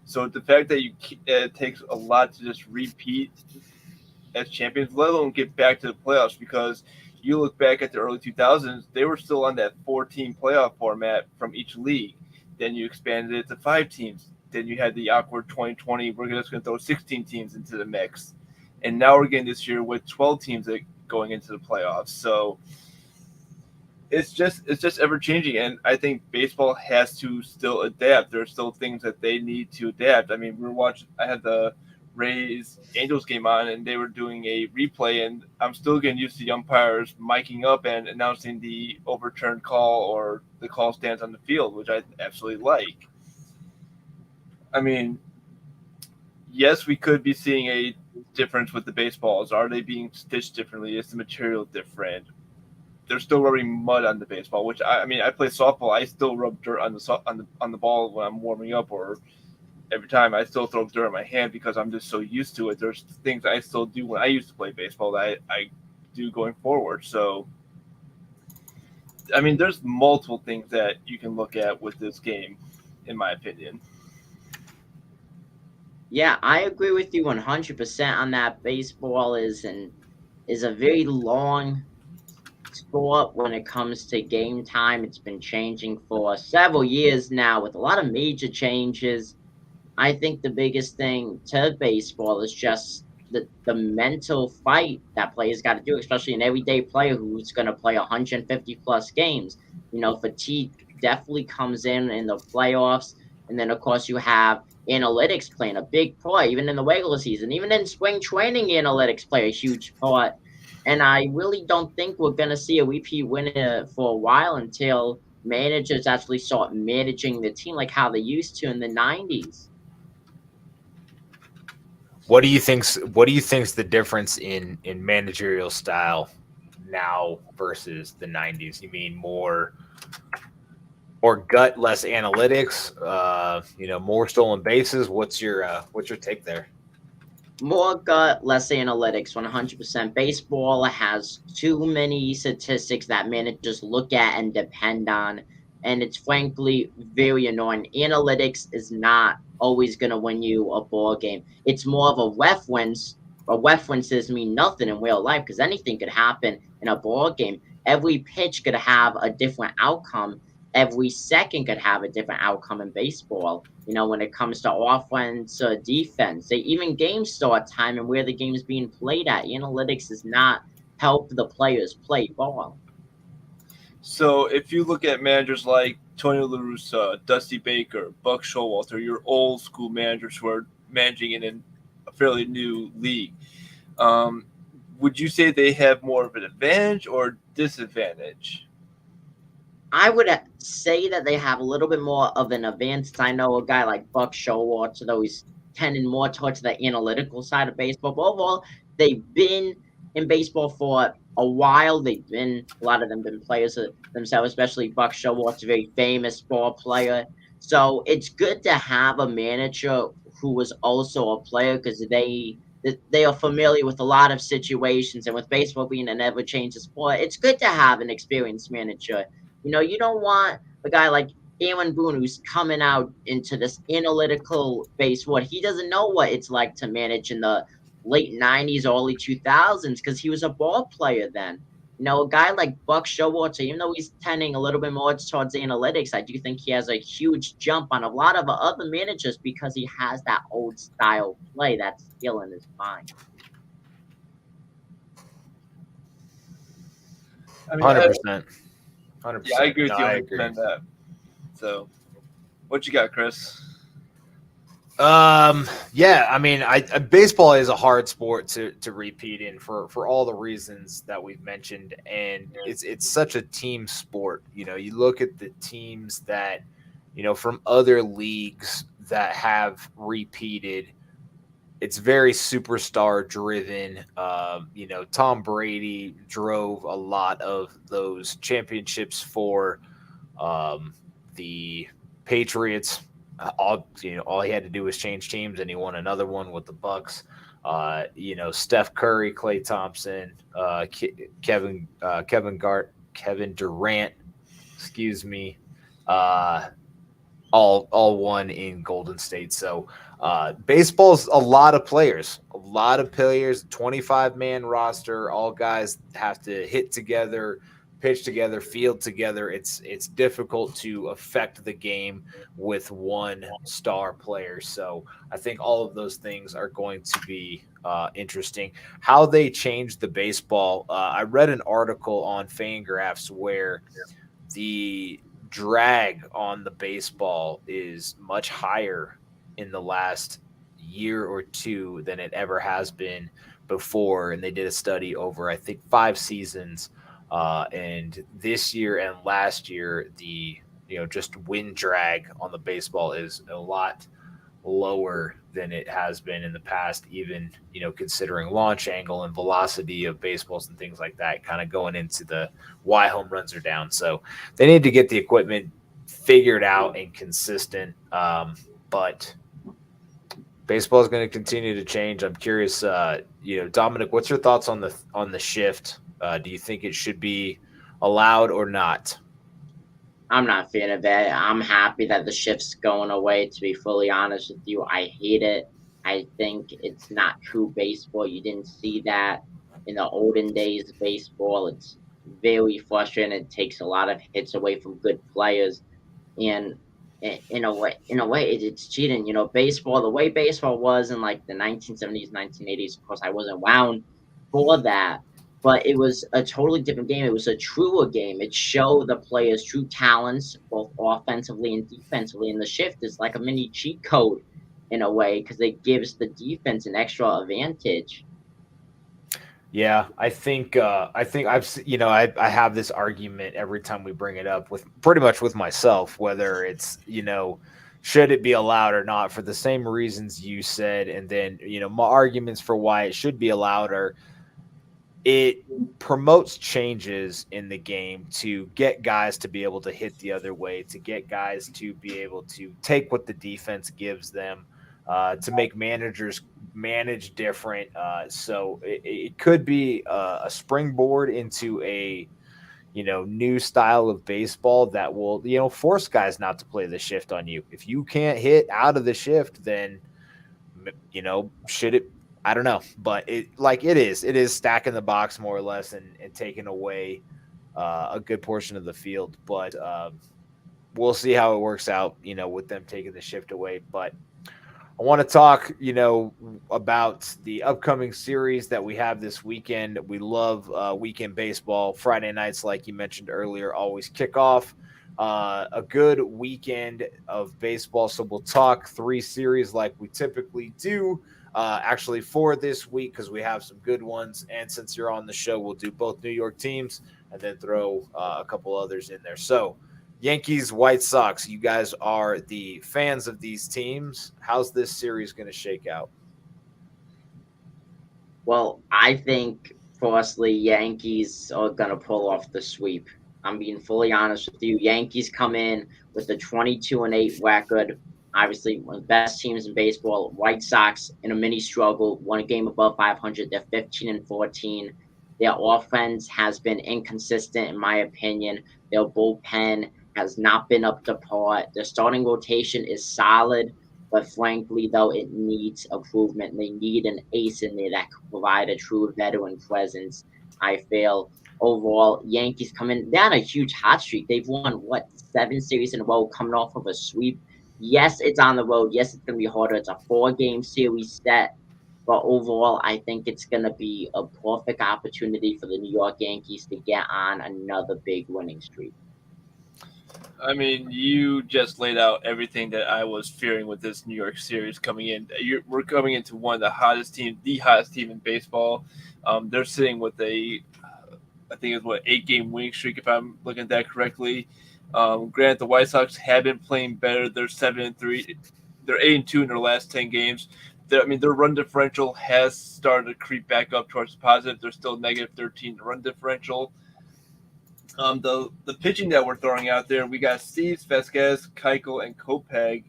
So the fact that it takes a lot to just repeat as champions, let alone get back to the playoffs, because you look back at the early 2000s, they were still on that 4-team playoff format from each league. Then you expanded it to 5 teams. Then you had the awkward 2020, we're just going to throw 16 teams into the mix. And now we're getting this year with 12 teams going into the playoffs. So it's just ever changing, and I think baseball has to still adapt. There are still things that they need to adapt. I mean, I had the Rays Angels game on, and they were doing a replay, and I'm still getting used to the umpires miking up and announcing the overturned call or the call stands on the field, which I absolutely like. I mean, yes, we could be seeing a difference with the baseballs. Are they being stitched differently? Is the material different? They're still rubbing mud on the baseball, which I play softball. I still rub dirt on the ball when I'm warming up, or every time I still throw dirt on my hand because I'm just so used to it. There's things I still do when I used to play baseball that I do going forward. So, I mean, there's multiple things that you can look at with this game, in my opinion. Yeah, I agree with you 100% on that. Baseball is a very long sport when it comes to game time. It's been changing for several years now with a lot of major changes. I think the biggest thing to baseball is just the mental fight that players got to do, especially an everyday player who's going to play 150 plus games. Fatigue definitely comes in the playoffs. And then, of course, you have analytics playing a big part, even in the regular season. Even in spring training, analytics play a huge part. And I really don't think we're going to see a repeat winner for a while until managers actually start managing the team like how they used to in the 90s. What do you think's the difference in managerial style now versus the 90s? You mean more or gut, less analytics, more stolen bases. What's your take there? More gut, less analytics, 100%. Baseball has too many statistics that managers look at and depend on, and it's frankly very annoying. Analytics is not always going to win you a ball game. It's more of a reference, but references mean nothing in real life because anything could happen in a ball game. Every pitch could have a different outcome. Every second could have a different outcome in baseball. When it comes to offense or defense, they even game start time and where the game is being played at. Analytics does not help the players play ball. So if you look at managers like Tony La Russa, Dusty Baker, Buck Showalter, your old school managers who are managing in a fairly new league, um, would you say they have more of an advantage or disadvantage? I would say that they have a little bit more of an advanced. I know a guy like Buck Showalter, though he's tending more towards the analytical side of baseball. But overall, they've been in baseball for a while. A lot of them been players themselves, especially Buck Showalter, a very famous ball player. So it's good to have a manager who was also a player because they are familiar with a lot of situations. And with baseball being an ever-changing sport, it's good to have an experienced manager. You don't want a guy like Aaron Boone who's coming out into this analytical base what he doesn't know what it's like to manage in the late 90s, early 2000s because he was a ball player then. A guy like Buck Showalter, even though he's tending a little bit more towards analytics, I do think he has a huge jump on a lot of other managers because he has that old style play, that skill in his mind. I mean, 100%. yeah, I agree with you I 100% agree. on that. So, what you got, Chris? Yeah, I mean, baseball is a hard sport to repeat in for all the reasons that we've mentioned, and it's such a team sport. You look at the teams that from other leagues that have repeated. It's very superstar driven. Tom Brady drove a lot of those championships for the Patriots. All he had to do was change teams, and he won another one with the Bucks. Steph Curry, Klay Thompson, Kevin Durant, excuse me, all won in Golden State. So baseball's a lot of players, 25-man roster. All guys have to hit together, pitch together, field together. It's difficult to affect the game with one star player. So I think all of those things are going to be interesting. How they changed the baseball. I read an article on Fangraphs where the drag on the baseball is much higher in the last year or two than it ever has been before. And they did a study over, I think, 5 seasons. And this year and last year, the just wind drag on the baseball is a lot lower than it has been in the past, even considering launch angle and velocity of baseballs and things like that, kind of going into the why home runs are down. So they need to get the equipment figured out and consistent. But baseball is going to continue to change. I'm curious, Dominic, what's your thoughts on the shift? Do you think it should be allowed or not? I'm not a fan of it. I'm happy that the shift's going away, to be fully honest with you. I hate it. I think it's not true baseball. You didn't see that in the olden days of baseball. It's very frustrating. It takes a lot of hits away from good players. And in a way, it's cheating. Baseball, the way baseball was in like the 1970s, 1980s. Of course, I wasn't around for that, but it was a totally different game. It was a truer game. It showed the players' true talents, both offensively and defensively. And the shift is like a mini cheat code in a way because it gives the defense an extra advantage. Yeah, I think I have this argument every time we bring it up with pretty much with myself, whether it's should it be allowed or not for the same reasons you said, and then my arguments for why it should be allowed are it promotes changes in the game to get guys to be able to hit the other way, to get guys to be able to take what the defense gives them, to make managers manage different. So it could be a springboard into a new style of baseball that will force guys not to play the shift on you. If you can't hit out of the shift, then should it, I don't know, but it is stacking the box more or less and taking away a good portion of the field. But we'll see how it works out, with them taking the shift away. But I want to talk, about the upcoming series that we have this weekend. We love weekend baseball. Friday nights, like you mentioned earlier, always kick off a good weekend of baseball. So we'll talk 3 series like we typically do. Actually, for this week, because we have some good ones. And since you're on the show, we'll do both New York teams and then throw a couple others in there. So Yankees, White Sox, you guys are the fans of these teams. How's this series going to shake out? Well, I think firstly, Yankees are gonna pull off the sweep. I'm being fully honest with you. Yankees come in with a 22-8 record. Obviously, one of the best teams in baseball. White Sox in a mini struggle, one game above 500. They're 15-14. Their offense has been inconsistent, in my opinion. Their bullpen has not been up to par. Their starting rotation is solid, but frankly, though, it needs improvement. They need an ace in there that can provide a true veteran presence. I feel overall, Yankees come in. They're on a huge hot streak. They've won, what, 7 series in a row, coming off of a sweep. Yes, it's on the road. Yes, it's going to be harder. It's a 4-game series set. But overall, I think it's going to be a perfect opportunity for the New York Yankees to get on another big winning streak. I mean, you just laid out everything that I was fearing with this New York series coming in. We're coming into one of the hottest teams, the hottest team in baseball. They're sitting with I think it's 8-game winning streak if I'm looking at that correctly. Granted, the White Sox have been playing better. They're 7-3. They're 8-2 in their last 10 games. Their run differential has started to creep back up towards the positive. They're still negative 13 run differential. The pitching that we're throwing out there, we got Steve, Vasquez, Keuchel, and Kopech.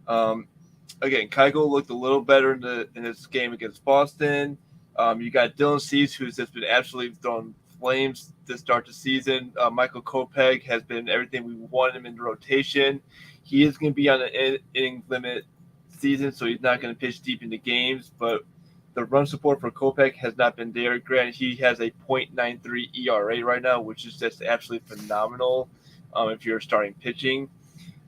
Again, Keuchel looked a little better in this game against Boston. You got Dylan Cease, who's just been absolutely throwing flames to start the season. Michael Kopech has been everything we wanted him in the rotation. He is going to be on an inning limit season, so he's not going to pitch deep into games, but the run support for Kopech has not been there. Granted, he has a .93 ERA right now, which is just absolutely phenomenal if you're starting pitching.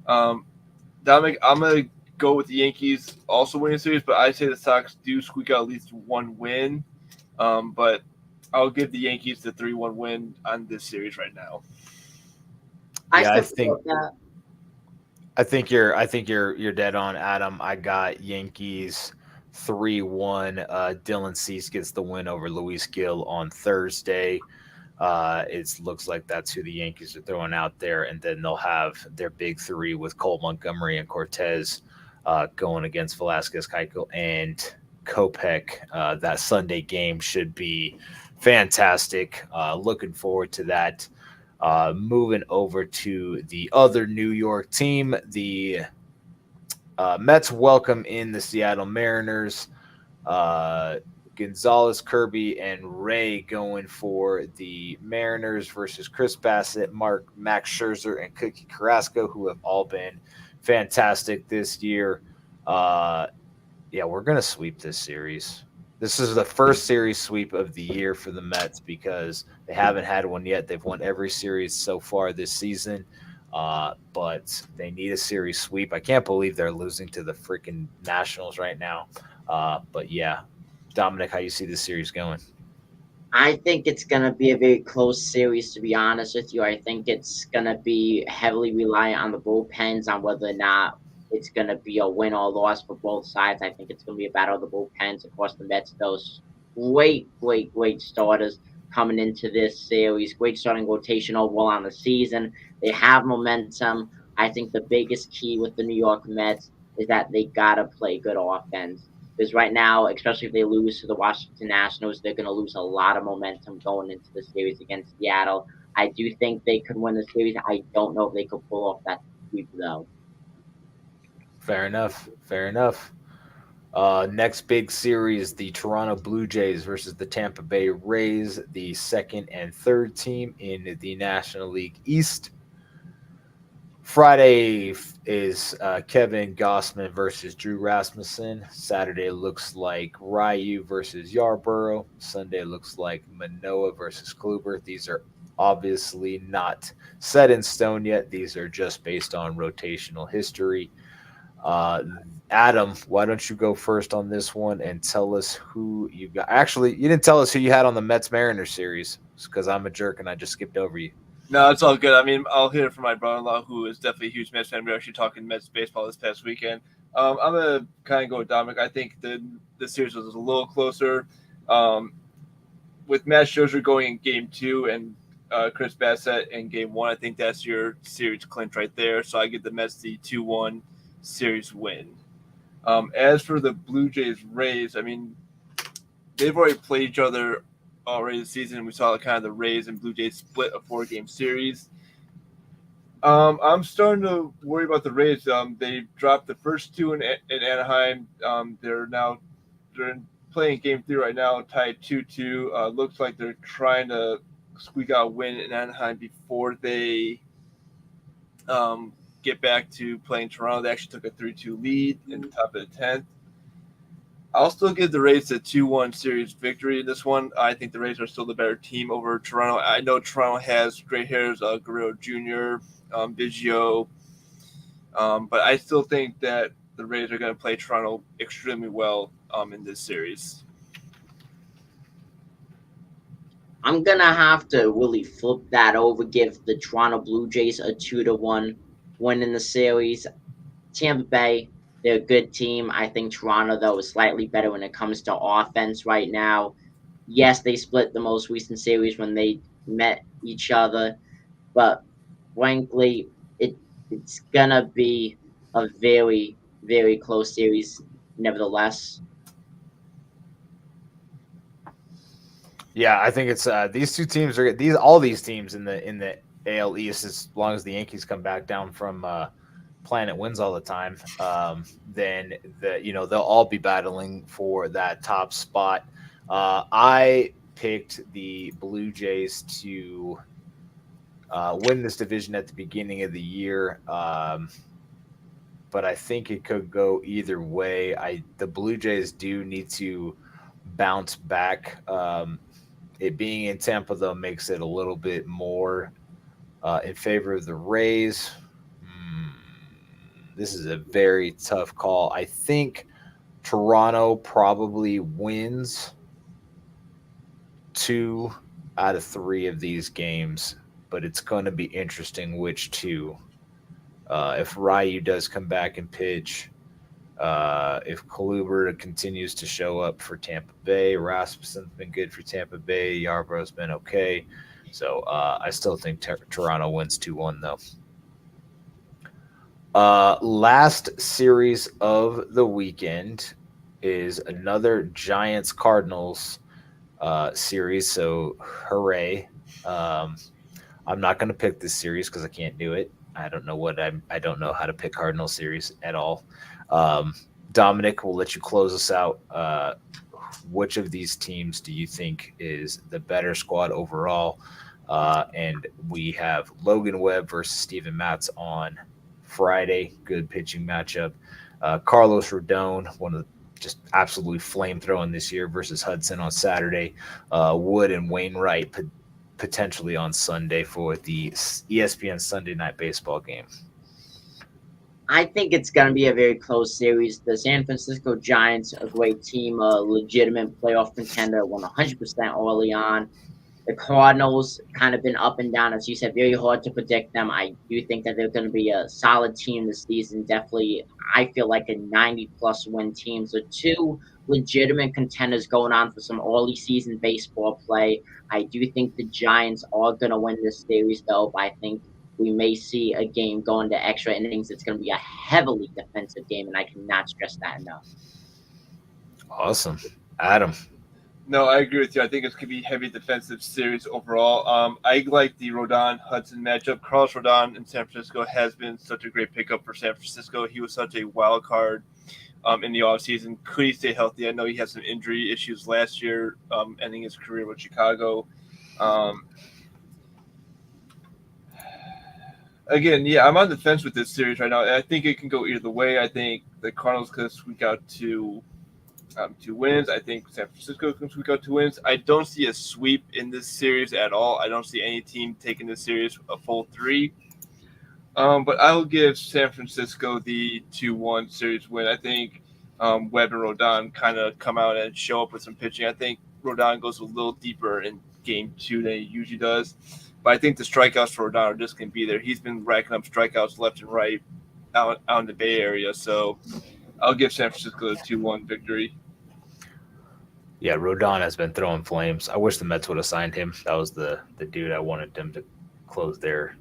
Dominic, I'm going to go with the Yankees also winning the series, but I say the Sox do squeak out at least one win. But I'll give the Yankees the 3-1 win on this series right now. Yeah, I think you're dead on, Adam. I got Yankees 3-1. Dylan Cease gets the win over Luis Gil on Thursday. It looks like that's who the Yankees are throwing out there, and then they'll have their big 3 with Cole Montgomery and Cortez going against Velasquez, Keuchel, and Kopech. That Sunday game should be fantastic. Looking forward to that. Moving over to the other New York team, the Mets welcome in the Seattle Mariners. Gonzalez, Kirby, and Ray going for the Mariners versus Chris Bassett, Max Scherzer, and Cookie Carrasco, who have all been fantastic this year. Yeah, we're going to sweep this series. This is the first series sweep of the year for the Mets because they haven't had one yet. They've won every series so far this season, but they need a series sweep. I can't believe they're losing to the freaking Nationals right now. But yeah, Dominic, how you see this series going? I think it's going to be a very close series, to be honest with you. I think it's going to be heavily reliant on the bullpens, on whether or not it's going to be a win or loss for both sides. I think it's going to be a battle of the bullpens. Of course, the Mets, those great starters coming into this series. Great starting rotation overall on the season. They have momentum. I think the biggest key with the New York Mets is that they got to play good offense. Because right now, especially if they lose to the Washington Nationals, they're going to lose a lot of momentum going into the series against Seattle. I do think they could win the series. I don't know if they could pull off that sweep, though. Fair enough. Fair enough. Next big series, the Toronto Blue Jays versus the Tampa Bay Rays, the second and third team in the National League East. Friday is Kevin Gossman versus Drew Rasmussen. Saturday looks like Ryu versus Yarborough. Sunday looks like Manoa versus Kluber. These are obviously not set in stone yet. These are just based on rotational history. Uh, Adam, why don't you go first on this one and tell us who you got? Actually, you didn't tell us who you had on the Mets Mariners series because I'm a jerk and I just skipped over you. No, it's all good. I mean, I'll hear it from my brother-in-law, who is definitely a huge Mets fan. We were actually talking Mets baseball this past weekend. I'm gonna kind of go with Dominic. I think the series was a little closer. Um, with Matt Scherzer going in Game 2 and Chris Bassett in Game 1, I think that's your series clinch right there. So I give the Mets the 2-1 series win. As for the Blue Jays Rays, I mean, they've already played each other already this season. We saw kind of the Rays and Blue Jays split a 4-game series. I'm starting to worry about the Rays. They dropped the first two in Anaheim. They're playing Game 3 right now, tied 2-2. Looks like they're trying to squeak out a win in Anaheim before they get back to playing Toronto. They actually took a 3-2 lead in the top of the 10th. I'll still give the Rays a 2-1 series victory in this one. I think the Rays are still the better team over Toronto. I know Toronto has great hitters, Guerrero Jr., Biggio, but I still think that the Rays are going to play Toronto extremely well in this series. I'm going to have to really flip that over, give the Toronto Blue Jays a 2-1 win in the series. Tampa Bay, they're a good team. I think Toronto, though, is slightly better when it comes to offense right now. Yes, they split the most recent series when they met each other, but frankly, it's gonna be a very, very close series, nevertheless. Yeah, I think it's these two teams are all these teams in the AL East. As long as the Yankees come back down from Planet wins all the time, then they'll all be battling for that top spot. I picked the Blue Jays to win this division at the beginning of the year, but I think it could go either way. The Blue Jays do need to bounce back. It being in Tampa though makes it a little bit more in favor of the Rays. This is a very tough call. I think Toronto probably wins 2 out of 3 of these games, but it's going to be interesting which two. If Ryu does come back and pitch, if Kluber continues to show up for Tampa Bay, Rasmussen's been good for Tampa Bay, Yarborough's been okay. So I still think Toronto wins 2-1 though. Last series of the weekend is another Giants Cardinals series. So hooray! I'm not going to pick this series because I can't do it. I don't know I don't know how to pick Cardinal series at all. Dominic, we'll let you close us out. Which of these teams do you think is the better squad overall? And we have Logan Webb versus Steven Matz on Friday. Good pitching matchup. Carlos Rodon, one of the just absolutely flame throwing this year, versus Hudson on Saturday. Wood and Wainwright potentially on Sunday for the ESPN Sunday Night Baseball game. I think it's going to be a very close series. The San Francisco Giants, a great team, a legitimate playoff contender, won 100% early on. The Cardinals kind of been up and down, as you said, very hard to predict them. I do think that they're going to be a solid team this season. Definitely, I feel like a 90-plus win team. So two legitimate contenders going on for some early season baseball play. I do think the Giants are going to win this series, though. But I think we may see a game going to extra innings. It's going to be a heavily defensive game, and I cannot stress that enough. Awesome. Adam. No, I agree with you. I think it's going to be a heavy defensive series overall. I like the Rodon-Hudson matchup. Carlos Rodon in San Francisco has been such a great pickup for San Francisco. He was such a wild card in the offseason. Could he stay healthy? I know he had some injury issues last year, ending his career with Chicago. Again, yeah, I'm on the fence with this series right now. I think it can go either way. I think the Cardinals could squeak out two wins. I think San Francisco can squeak out 2 wins. I don't see a sweep in this series at all. I don't see any team taking this series a full 3. But I'll give San Francisco the 2-1 series win. I think Webb and Rodon kind of come out and show up with some pitching. I think Rodon goes a little deeper in game 2 than he usually does. But I think the strikeouts for Rodon are just going to be there. He's been racking up strikeouts left and right out in the Bay Area. So I'll give San Francisco a 2-1 victory. Yeah, Rodon has been throwing flames. I wish the Mets would have signed him. That was the dude I wanted them to close their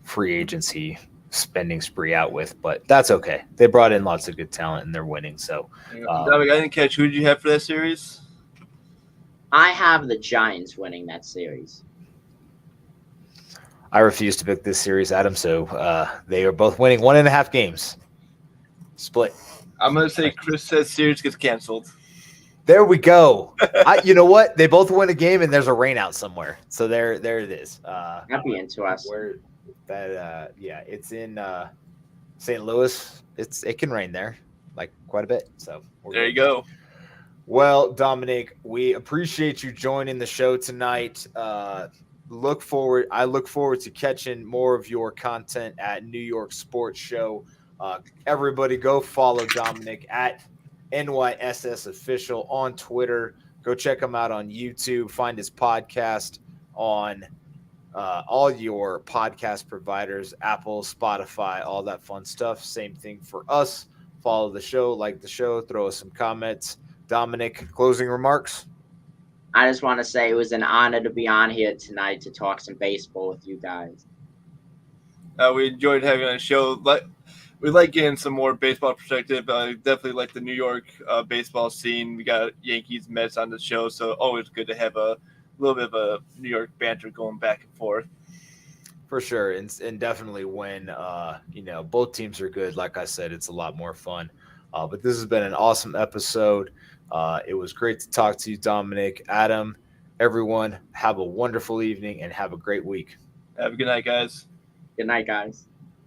free agency spending spree out with, but that's okay. They brought in lots of good talent and they're winning. So, Dominic, I didn't catch. Who did you have for that series? I have the Giants winning that series. I refuse to pick this series, Adam. So they are both winning 1.5 games. Split. I'm going to say Chris says series gets canceled. There we go. You know what? They both win a game, and there's a rain out somewhere. So there it is. That'd be interesting. Where that? Yeah, it's in St. Louis. It can rain there, like quite a bit. So there you go. Well, Dominic, we appreciate you joining the show tonight. I look forward to catching more of your content at New York Sports Show. Everybody, go follow Dominic at NYSS Official on Twitter. Go check him out on YouTube. Find his podcast on all your podcast providers, Apple, Spotify, all that fun stuff. Same thing for us. Follow the show, like the show, throw us some comments. Dominic, closing remarks? I just want to say it was an honor to be on here tonight to talk some baseball with you guys. We enjoyed having a show. We like getting some more baseball perspective. Definitely like the New York baseball scene. We got Yankees, Mets on the show, so always good to have a little bit of a New York banter going back and forth. For sure, and definitely when both teams are good, like I said, it's a lot more fun. But this has been an awesome episode. It was great to talk to you, Dominic, Adam, everyone. Have a wonderful evening and have a great week. Have a good night, guys. Good night, guys.